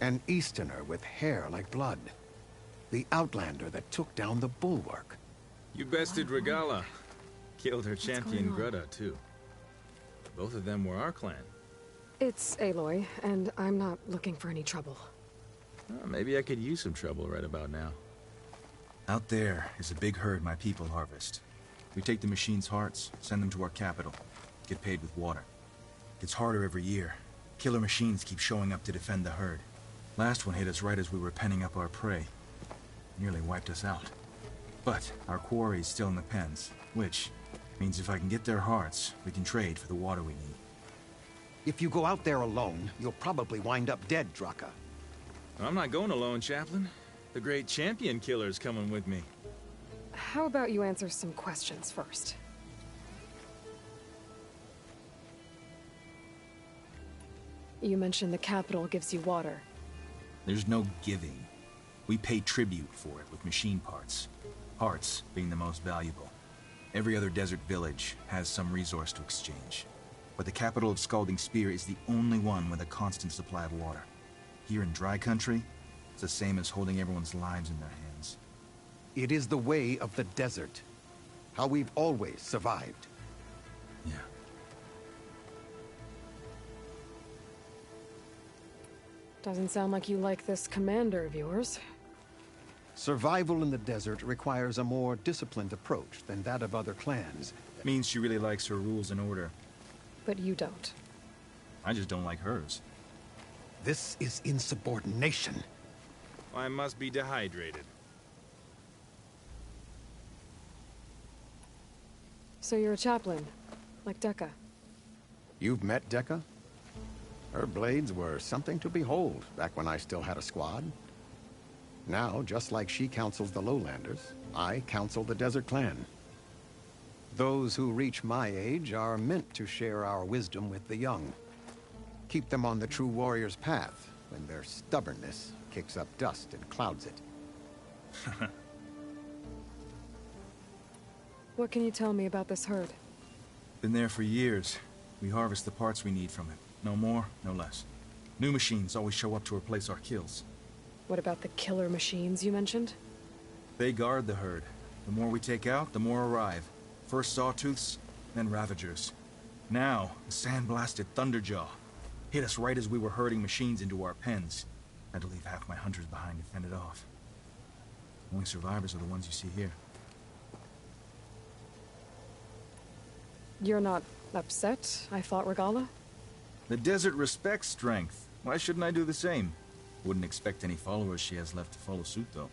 Speaker 18: An Easterner with hair like blood. The Outlander that took down the bulwark.
Speaker 4: You bested Regala. Killed her champion Greta, too. Both of them were our clan.
Speaker 2: It's Aloy, and I'm not looking for any trouble.
Speaker 4: Well, maybe I could use some trouble right about now.
Speaker 17: Out there is a big herd my people harvest. We take the machines' hearts, send them to our capital, get paid with water. It's harder every year. Killer machines keep showing up to defend the herd. Last one hit us right as we were penning up our prey. Nearly wiped us out. But our quarry is still in the pens, which means if I can get their hearts, we can trade for the water we need.
Speaker 18: If you go out there alone, you'll probably wind up dead, Draka.
Speaker 4: I'm not going alone, Chaplain. The great champion killer's coming with me.
Speaker 2: How about you answer some questions first? You mentioned the capital gives you water.
Speaker 17: There's no giving. We pay tribute for it with machine parts. Hearts being the most valuable. Every other desert village has some resource to exchange. But the capital of Scalding Spear is the only one with a constant supply of water. Here in dry country, it's the same as holding everyone's lives in their hands.
Speaker 18: It is the way of the desert. How we've always survived.
Speaker 17: Yeah.
Speaker 2: Doesn't sound like you like this commander of yours.
Speaker 18: Survival in the desert requires a more disciplined approach than that of other clans.
Speaker 17: Means she really likes her rules and order.
Speaker 2: But you don't.
Speaker 17: I just don't like hers.
Speaker 18: This is insubordination.
Speaker 11: I must be dehydrated.
Speaker 2: So you're a chaplain, like Decca.
Speaker 18: You've met Decca? Her blades were something to behold back when I still had a squad. Now, just like she counsels the lowlanders, I counsel the Desert Clan. Those who reach my age are meant to share our wisdom with the young. Keep them on the true warrior's path when their stubbornness kicks up dust and clouds it.
Speaker 2: What can you tell me about this herd?
Speaker 17: Been there for years. We harvest the parts we need from it. No more, no less. New machines always show up to replace our kills.
Speaker 2: What about the killer machines you mentioned?
Speaker 17: They guard the herd. The more we take out, the more arrive. First sawtooths, then ravagers. Now, the sand-blasted Thunderjaw. Hit us right as we were herding machines into our pens. Had to leave half my hunters behind to fend it off. Only survivors are the ones you see here.
Speaker 2: You're not upset, I thought, Regala?
Speaker 17: The desert respects strength. Why shouldn't I do the same? Wouldn't expect any followers she has left to follow suit, though.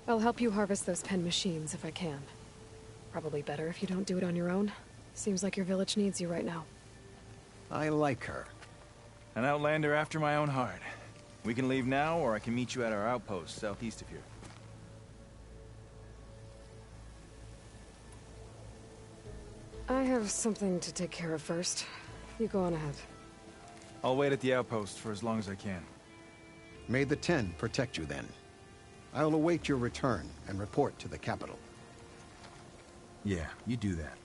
Speaker 2: I'll help you harvest those pen machines if I can. Probably better if you don't do it on your own. Seems like your village needs you right now.
Speaker 18: I like her.
Speaker 13: An outlander after my own heart. We can leave now, or I can meet you at our outpost southeast of here.
Speaker 2: I have something to take care of first. You go on ahead.
Speaker 13: I'll wait at the outpost for as long as I can.
Speaker 18: May the Ten protect you then. I'll await your return and report to the capital.
Speaker 17: Yeah, you do that.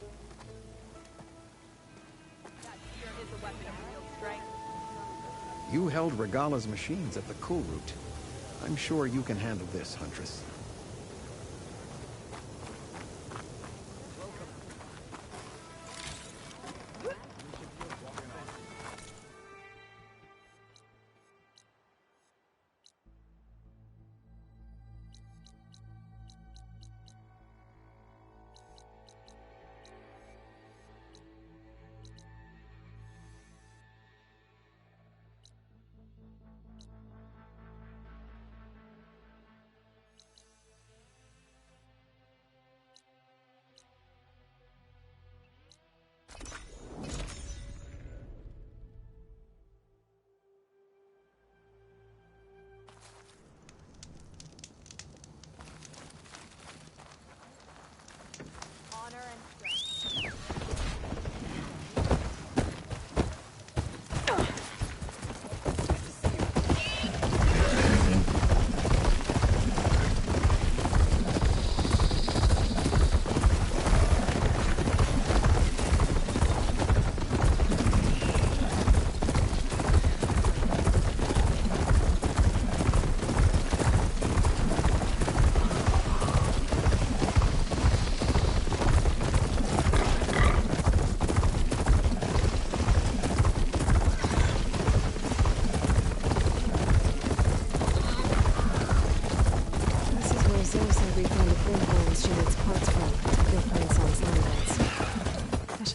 Speaker 18: You held Regala's machines at the Cool Route. I'm sure you can handle this, Huntress.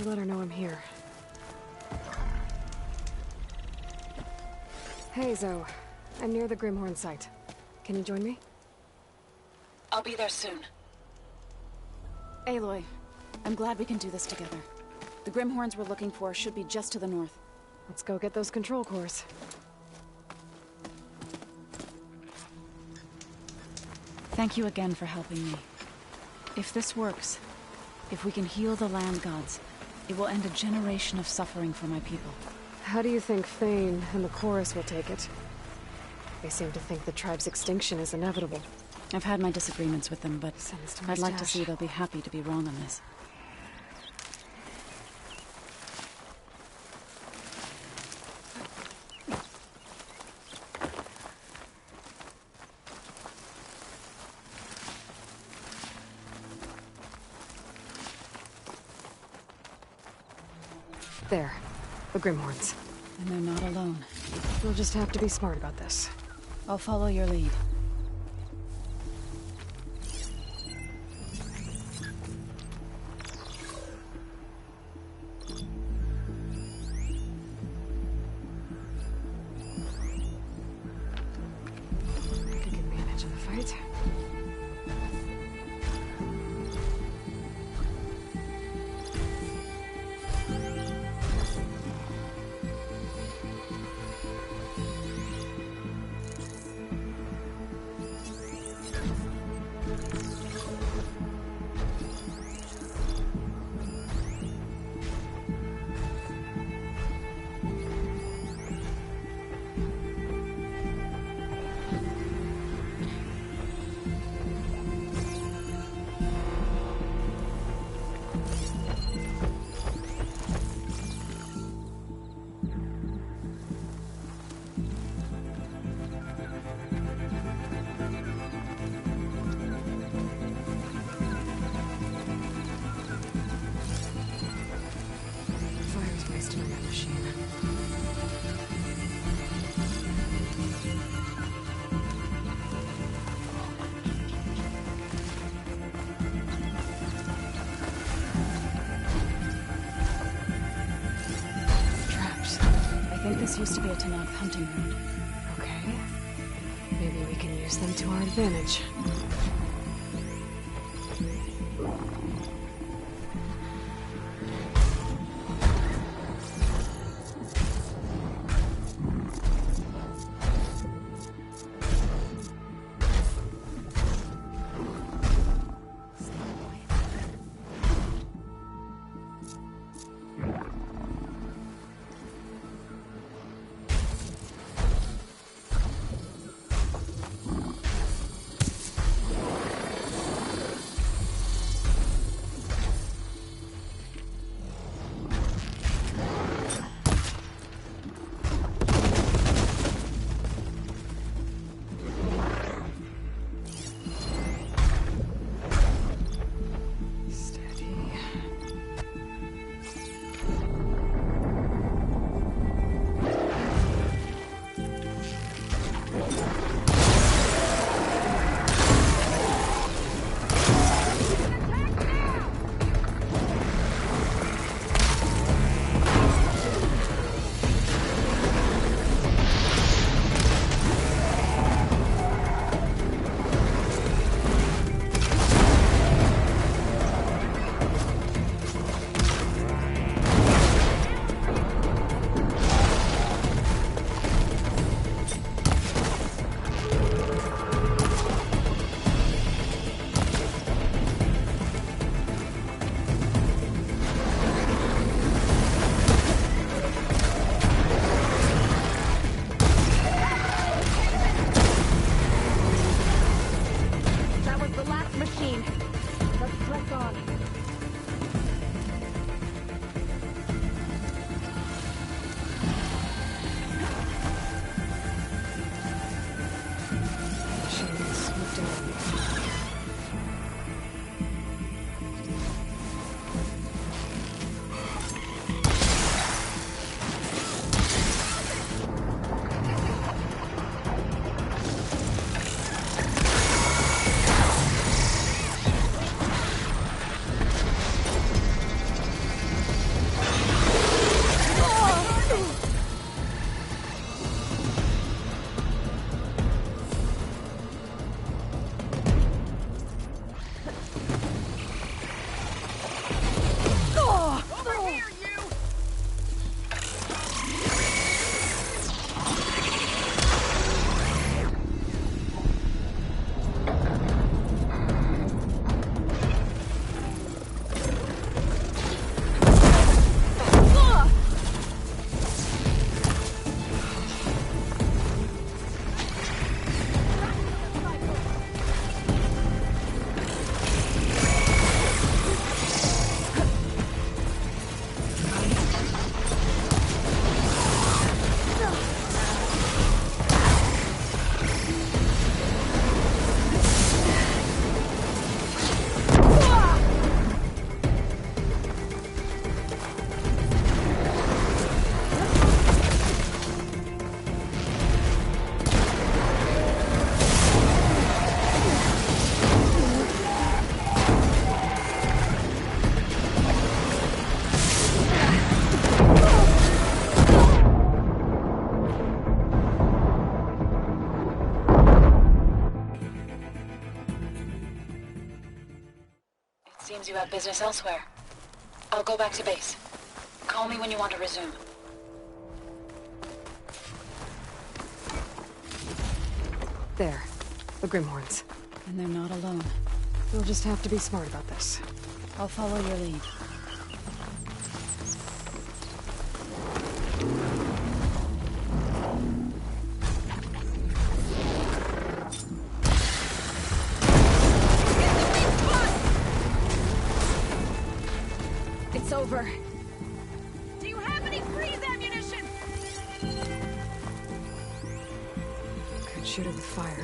Speaker 2: Let her know I'm here. Hey, Zoe. I'm near the Grimhorn site. Can you join me?
Speaker 3: I'll be there soon. Aloy, I'm glad we can do this together. The Grimhorns we're looking for should be just to the north.
Speaker 2: Let's go get those control cores.
Speaker 3: Thank you again for helping me. If this works, if we can heal the land gods, it will end a generation of suffering for my people.
Speaker 2: How do you think Thane and the chorus will take it? They seem to think the tribe's extinction is inevitable.
Speaker 3: I've had my disagreements with them, but I'd like to see they'll be happy to be wrong on this.
Speaker 2: There. The Grimhorns.
Speaker 3: And they're not alone.
Speaker 2: We'll just have to be smart about this.
Speaker 3: I'll follow your lead.
Speaker 2: Take advantage of the fight. Fire's wasted on that machine. Traps.
Speaker 3: I think this used to be a Tanakh hunting route.
Speaker 2: Okay. Maybe we can use them to our advantage.
Speaker 3: seems you have business elsewhere. I'll go back to base. Call me when you want to resume.
Speaker 2: There. The Grimhorns.
Speaker 3: And they're not alone.
Speaker 2: We'll just have to be smart about this.
Speaker 3: I'll follow your lead.
Speaker 2: It's over.
Speaker 12: Do you have any freeze ammunition?
Speaker 2: Could shoot it with fire.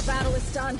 Speaker 10: Battle is done.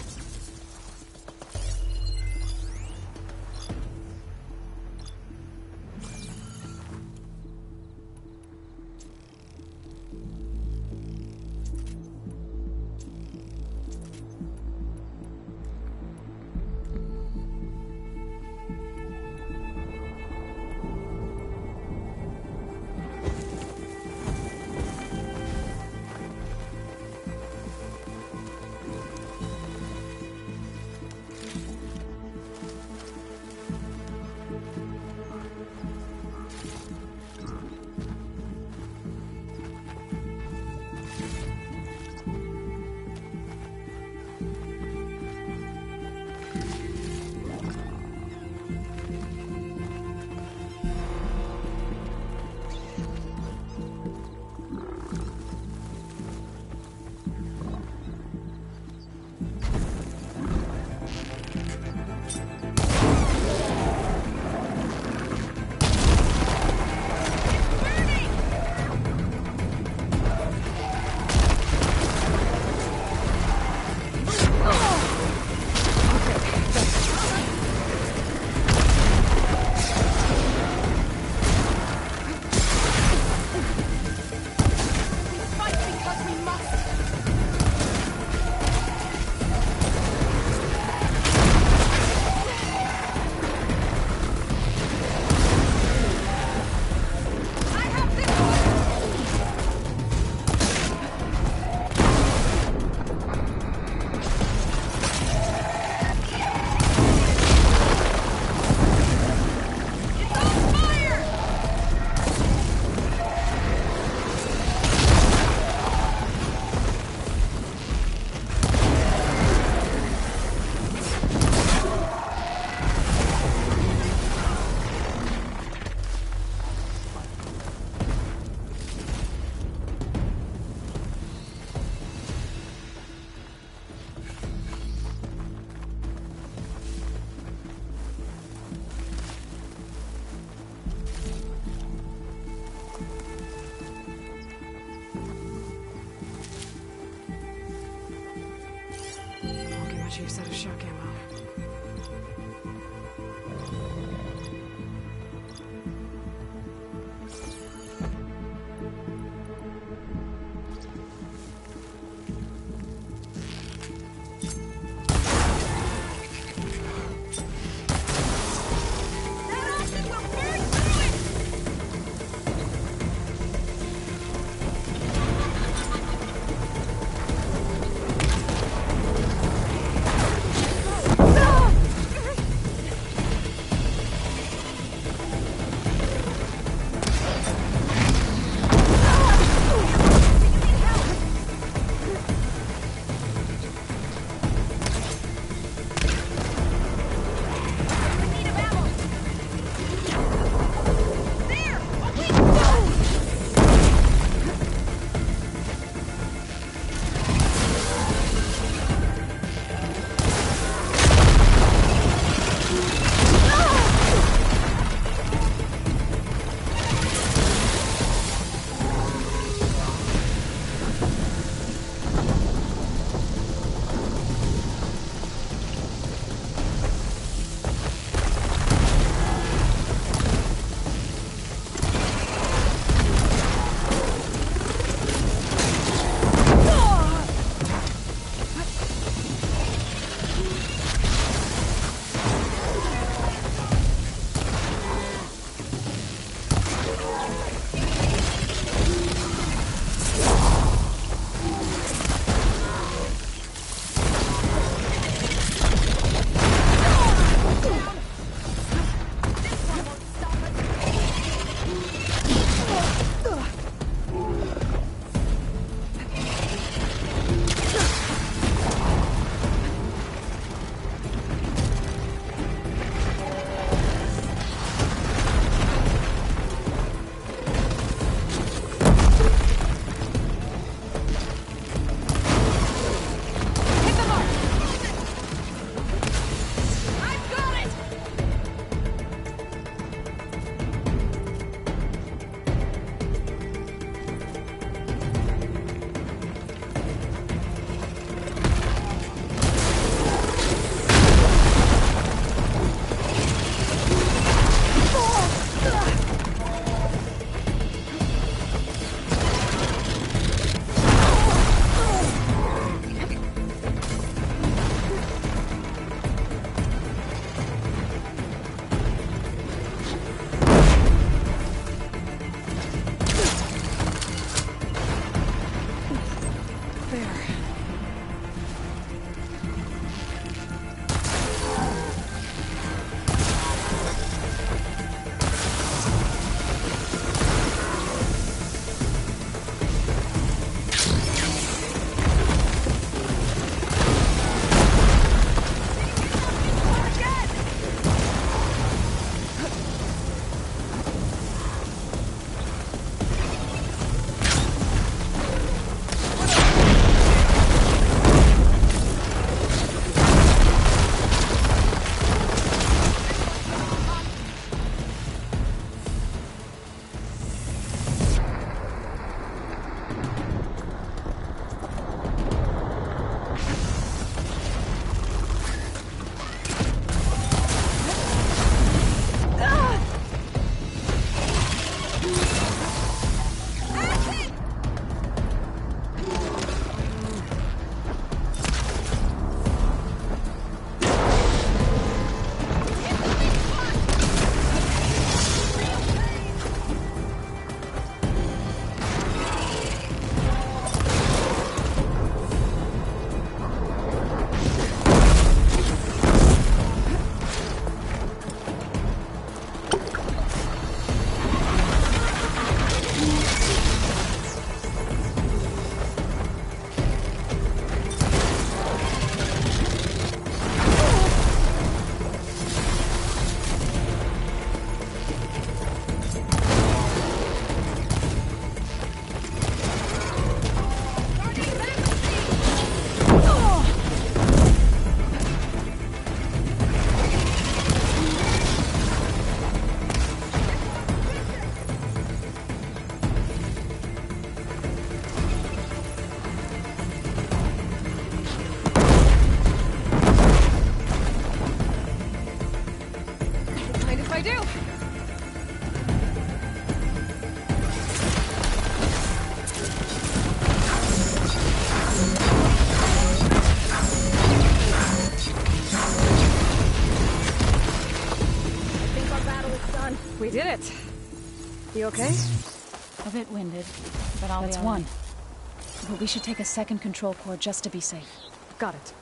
Speaker 2: We did it. You okay?
Speaker 3: A bit winded, but I'll be all right. That's one. But we should take a second control core just to be safe.
Speaker 2: Got it.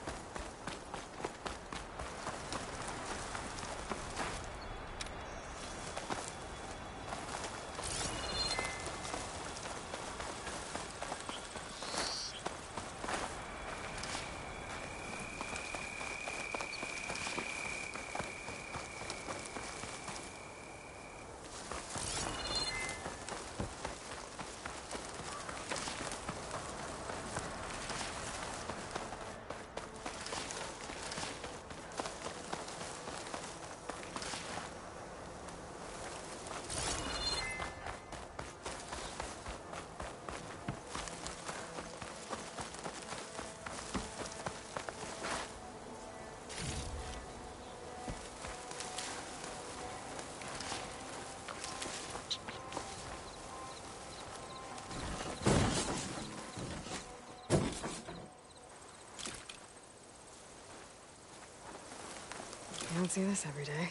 Speaker 2: You don't see this every day.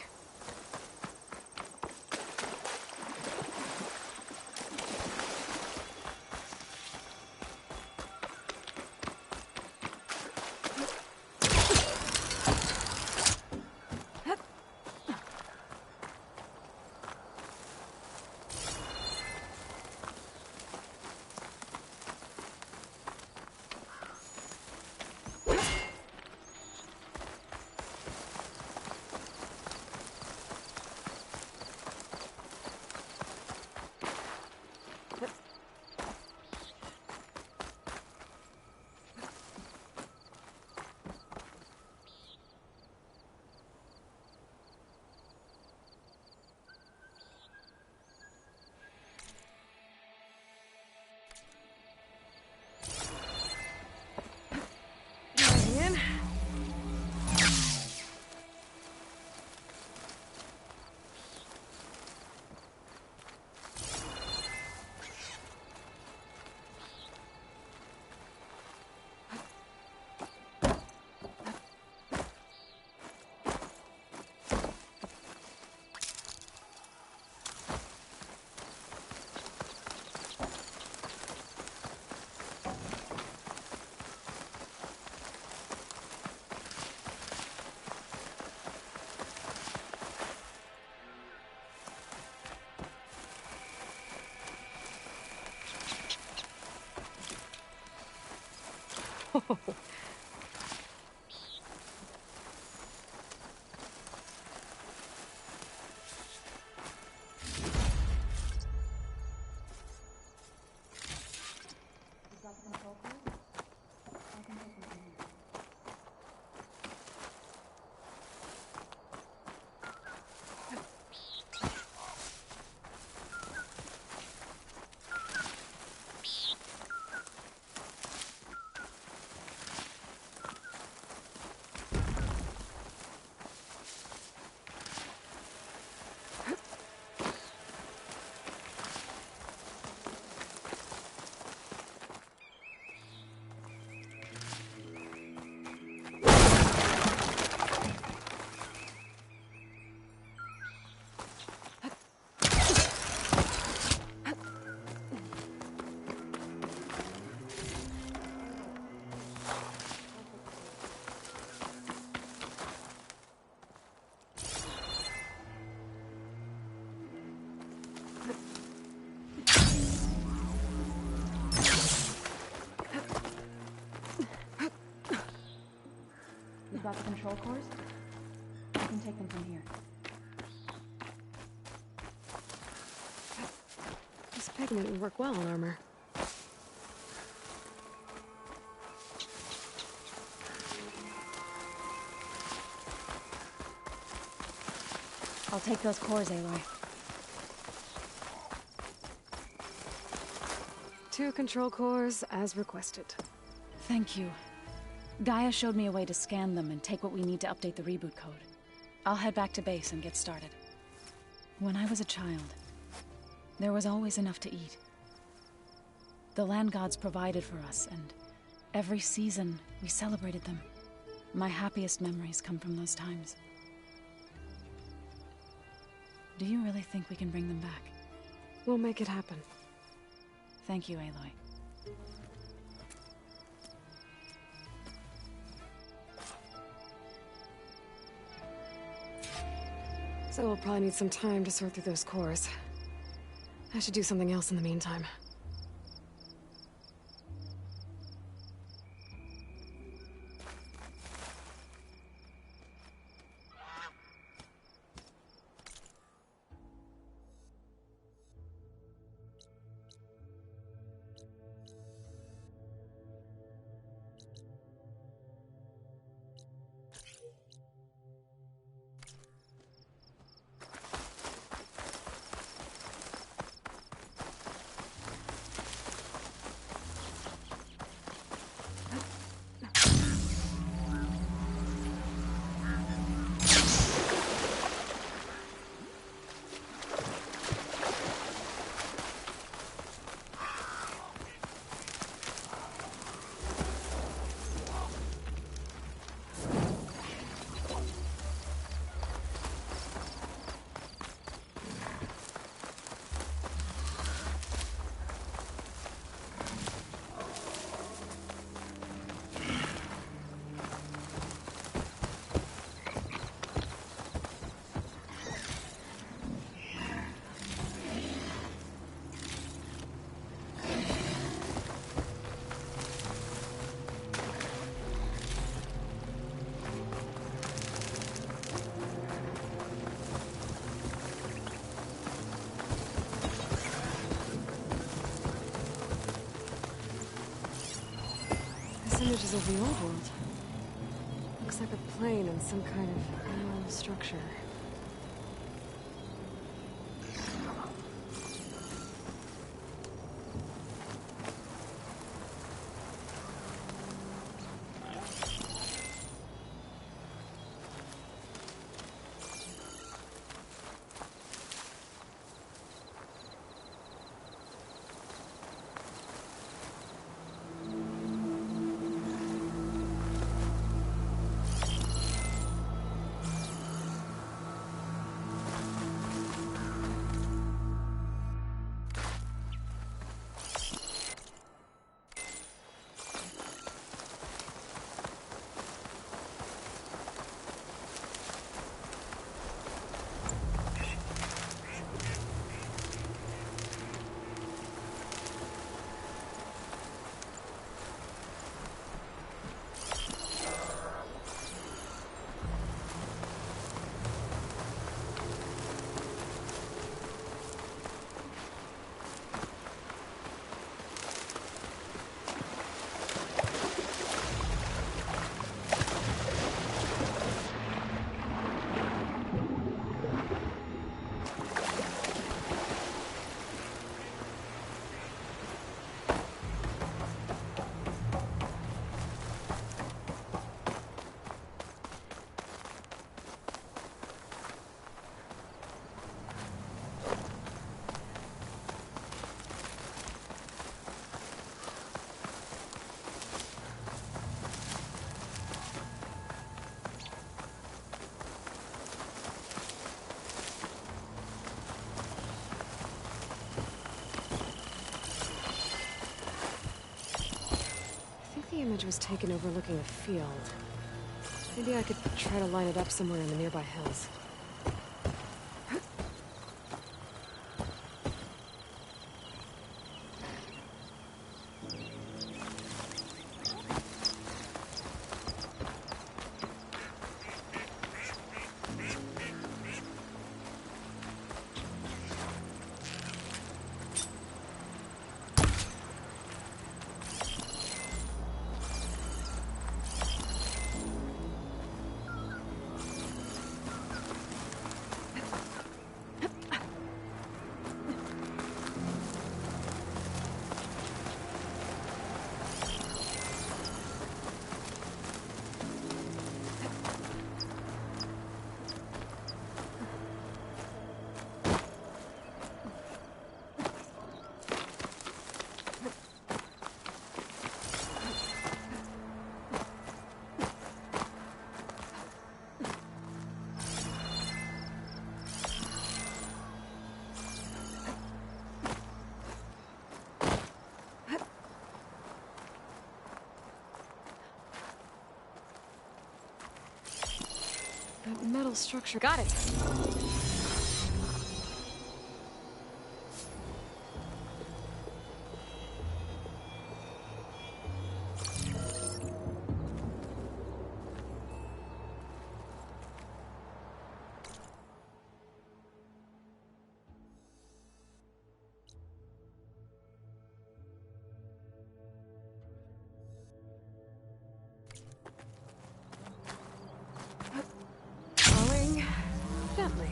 Speaker 3: You've got the control cores? I can take them from here.
Speaker 2: This pigment would work well on armor.
Speaker 3: I'll take those cores, Aloy.
Speaker 2: 2 control cores, as requested.
Speaker 3: Thank you. Gaia showed me a way to scan them and take what we need to update the reboot code. I'll head back to base and get started. When I was a child, there was always enough to eat. The land gods provided for us, and every season we celebrated them. My happiest memories come from those times. Do you really think we can bring them back?
Speaker 2: We'll make it happen.
Speaker 3: Thank you, Aloy.
Speaker 2: So we'll probably need some time to sort through those cores. I should do something else in the meantime. Images of the old world. Looks like a plane and some kind of animal structure. The image was taken overlooking a field. Maybe I could try to line it up somewhere in the nearby hills. metal structure. Got it! Falling gently.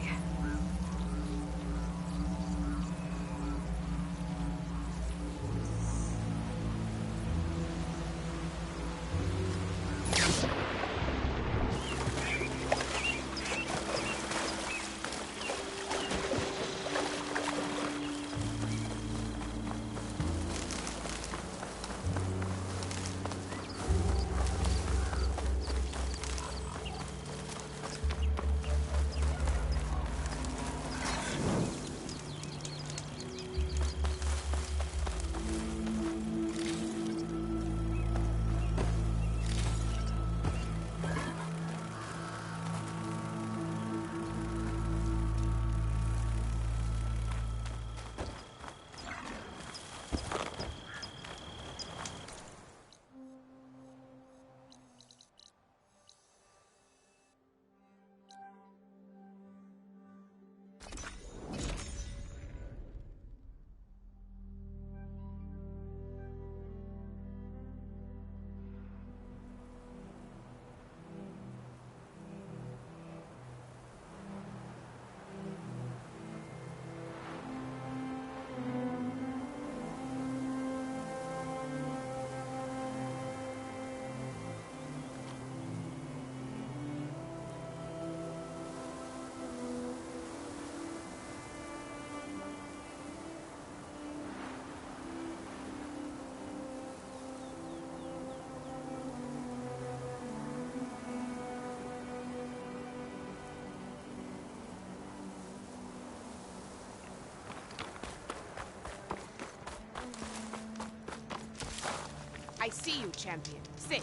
Speaker 14: I see you, champion. Sit,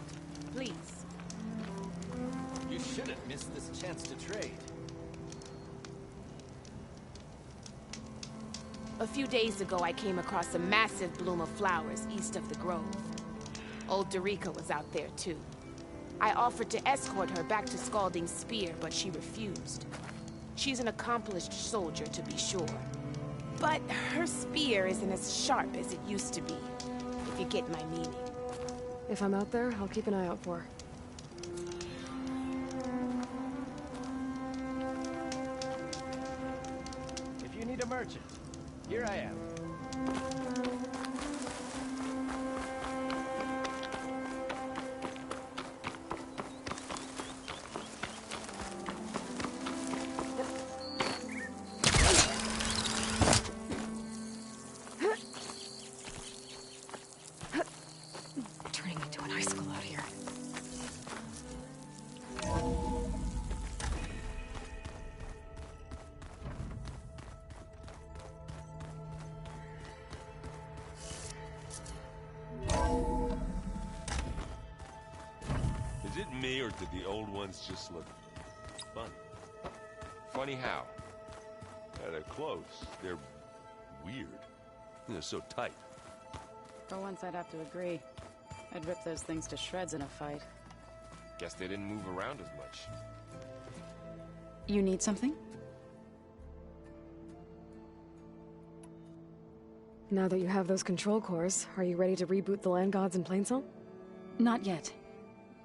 Speaker 14: please.
Speaker 15: You shouldn't miss this chance to trade.
Speaker 14: A few days ago, I came across a massive bloom of flowers east of the grove. Old Dorica was out there, too. I offered to escort her back to Scalding Spear, but she refused. She's an accomplished soldier, to be sure. But her spear isn't as sharp as it used to be, if you get my meaning.
Speaker 2: If I'm out there, I'll keep an eye out for her.
Speaker 15: If you need a merchant, here I am.
Speaker 2: Turning into an icicle out here.
Speaker 11: Is it me, or did the old ones just look funny?
Speaker 9: Funny how?
Speaker 11: Yeah, they're close. They're weird. They're so tight.
Speaker 3: For once, I'd have to agree. I'd rip those things to shreds in a fight.
Speaker 9: Guess they didn't move around as much.
Speaker 3: You need something?
Speaker 2: Now that you have those control cores, are you ready to reboot the land gods in Plainsong?
Speaker 3: Not yet.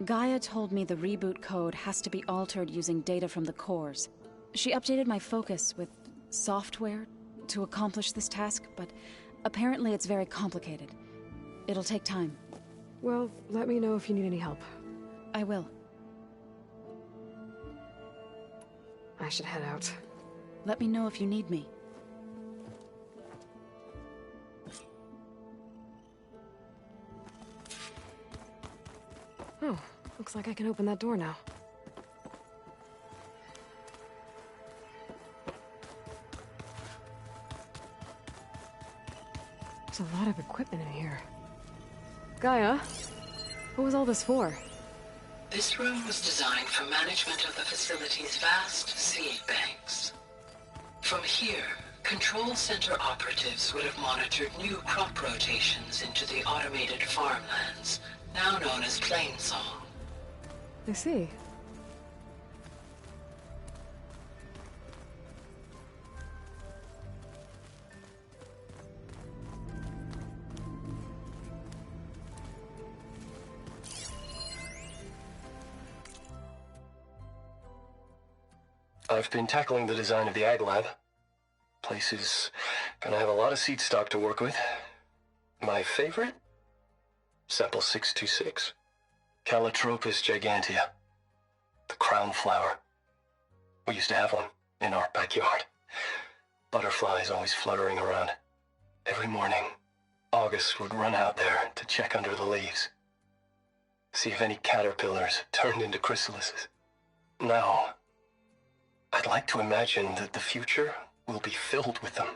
Speaker 3: Gaia told me the reboot code has to be altered using data from the cores. She updated my focus with software to accomplish this task, but apparently it's very complicated. It'll take time.
Speaker 2: Well, let me know if you need any help.
Speaker 3: I will.
Speaker 2: I should head out.
Speaker 3: Let me know if you need me.
Speaker 2: Oh, looks like I can open that door now. There's a lot of equipment in here. Gaia, what was all this for?
Speaker 8: This room was designed for management of the facility's vast seed banks. From here, Control Center operatives would have monitored new crop rotations into the automated farmlands, now known as Plainsong.
Speaker 2: I see.
Speaker 19: I've been tackling the design of the Ag Lab. Place is gonna have a lot of seed stock to work with. My favorite? Sample 626. Calotropis gigantea. The crown flower. We used to have one in our backyard. Butterflies always fluttering around. Every morning, August would run out there to check under the leaves. See if any caterpillars turned into chrysalises. Now, I'd like to imagine that the future will be filled with them.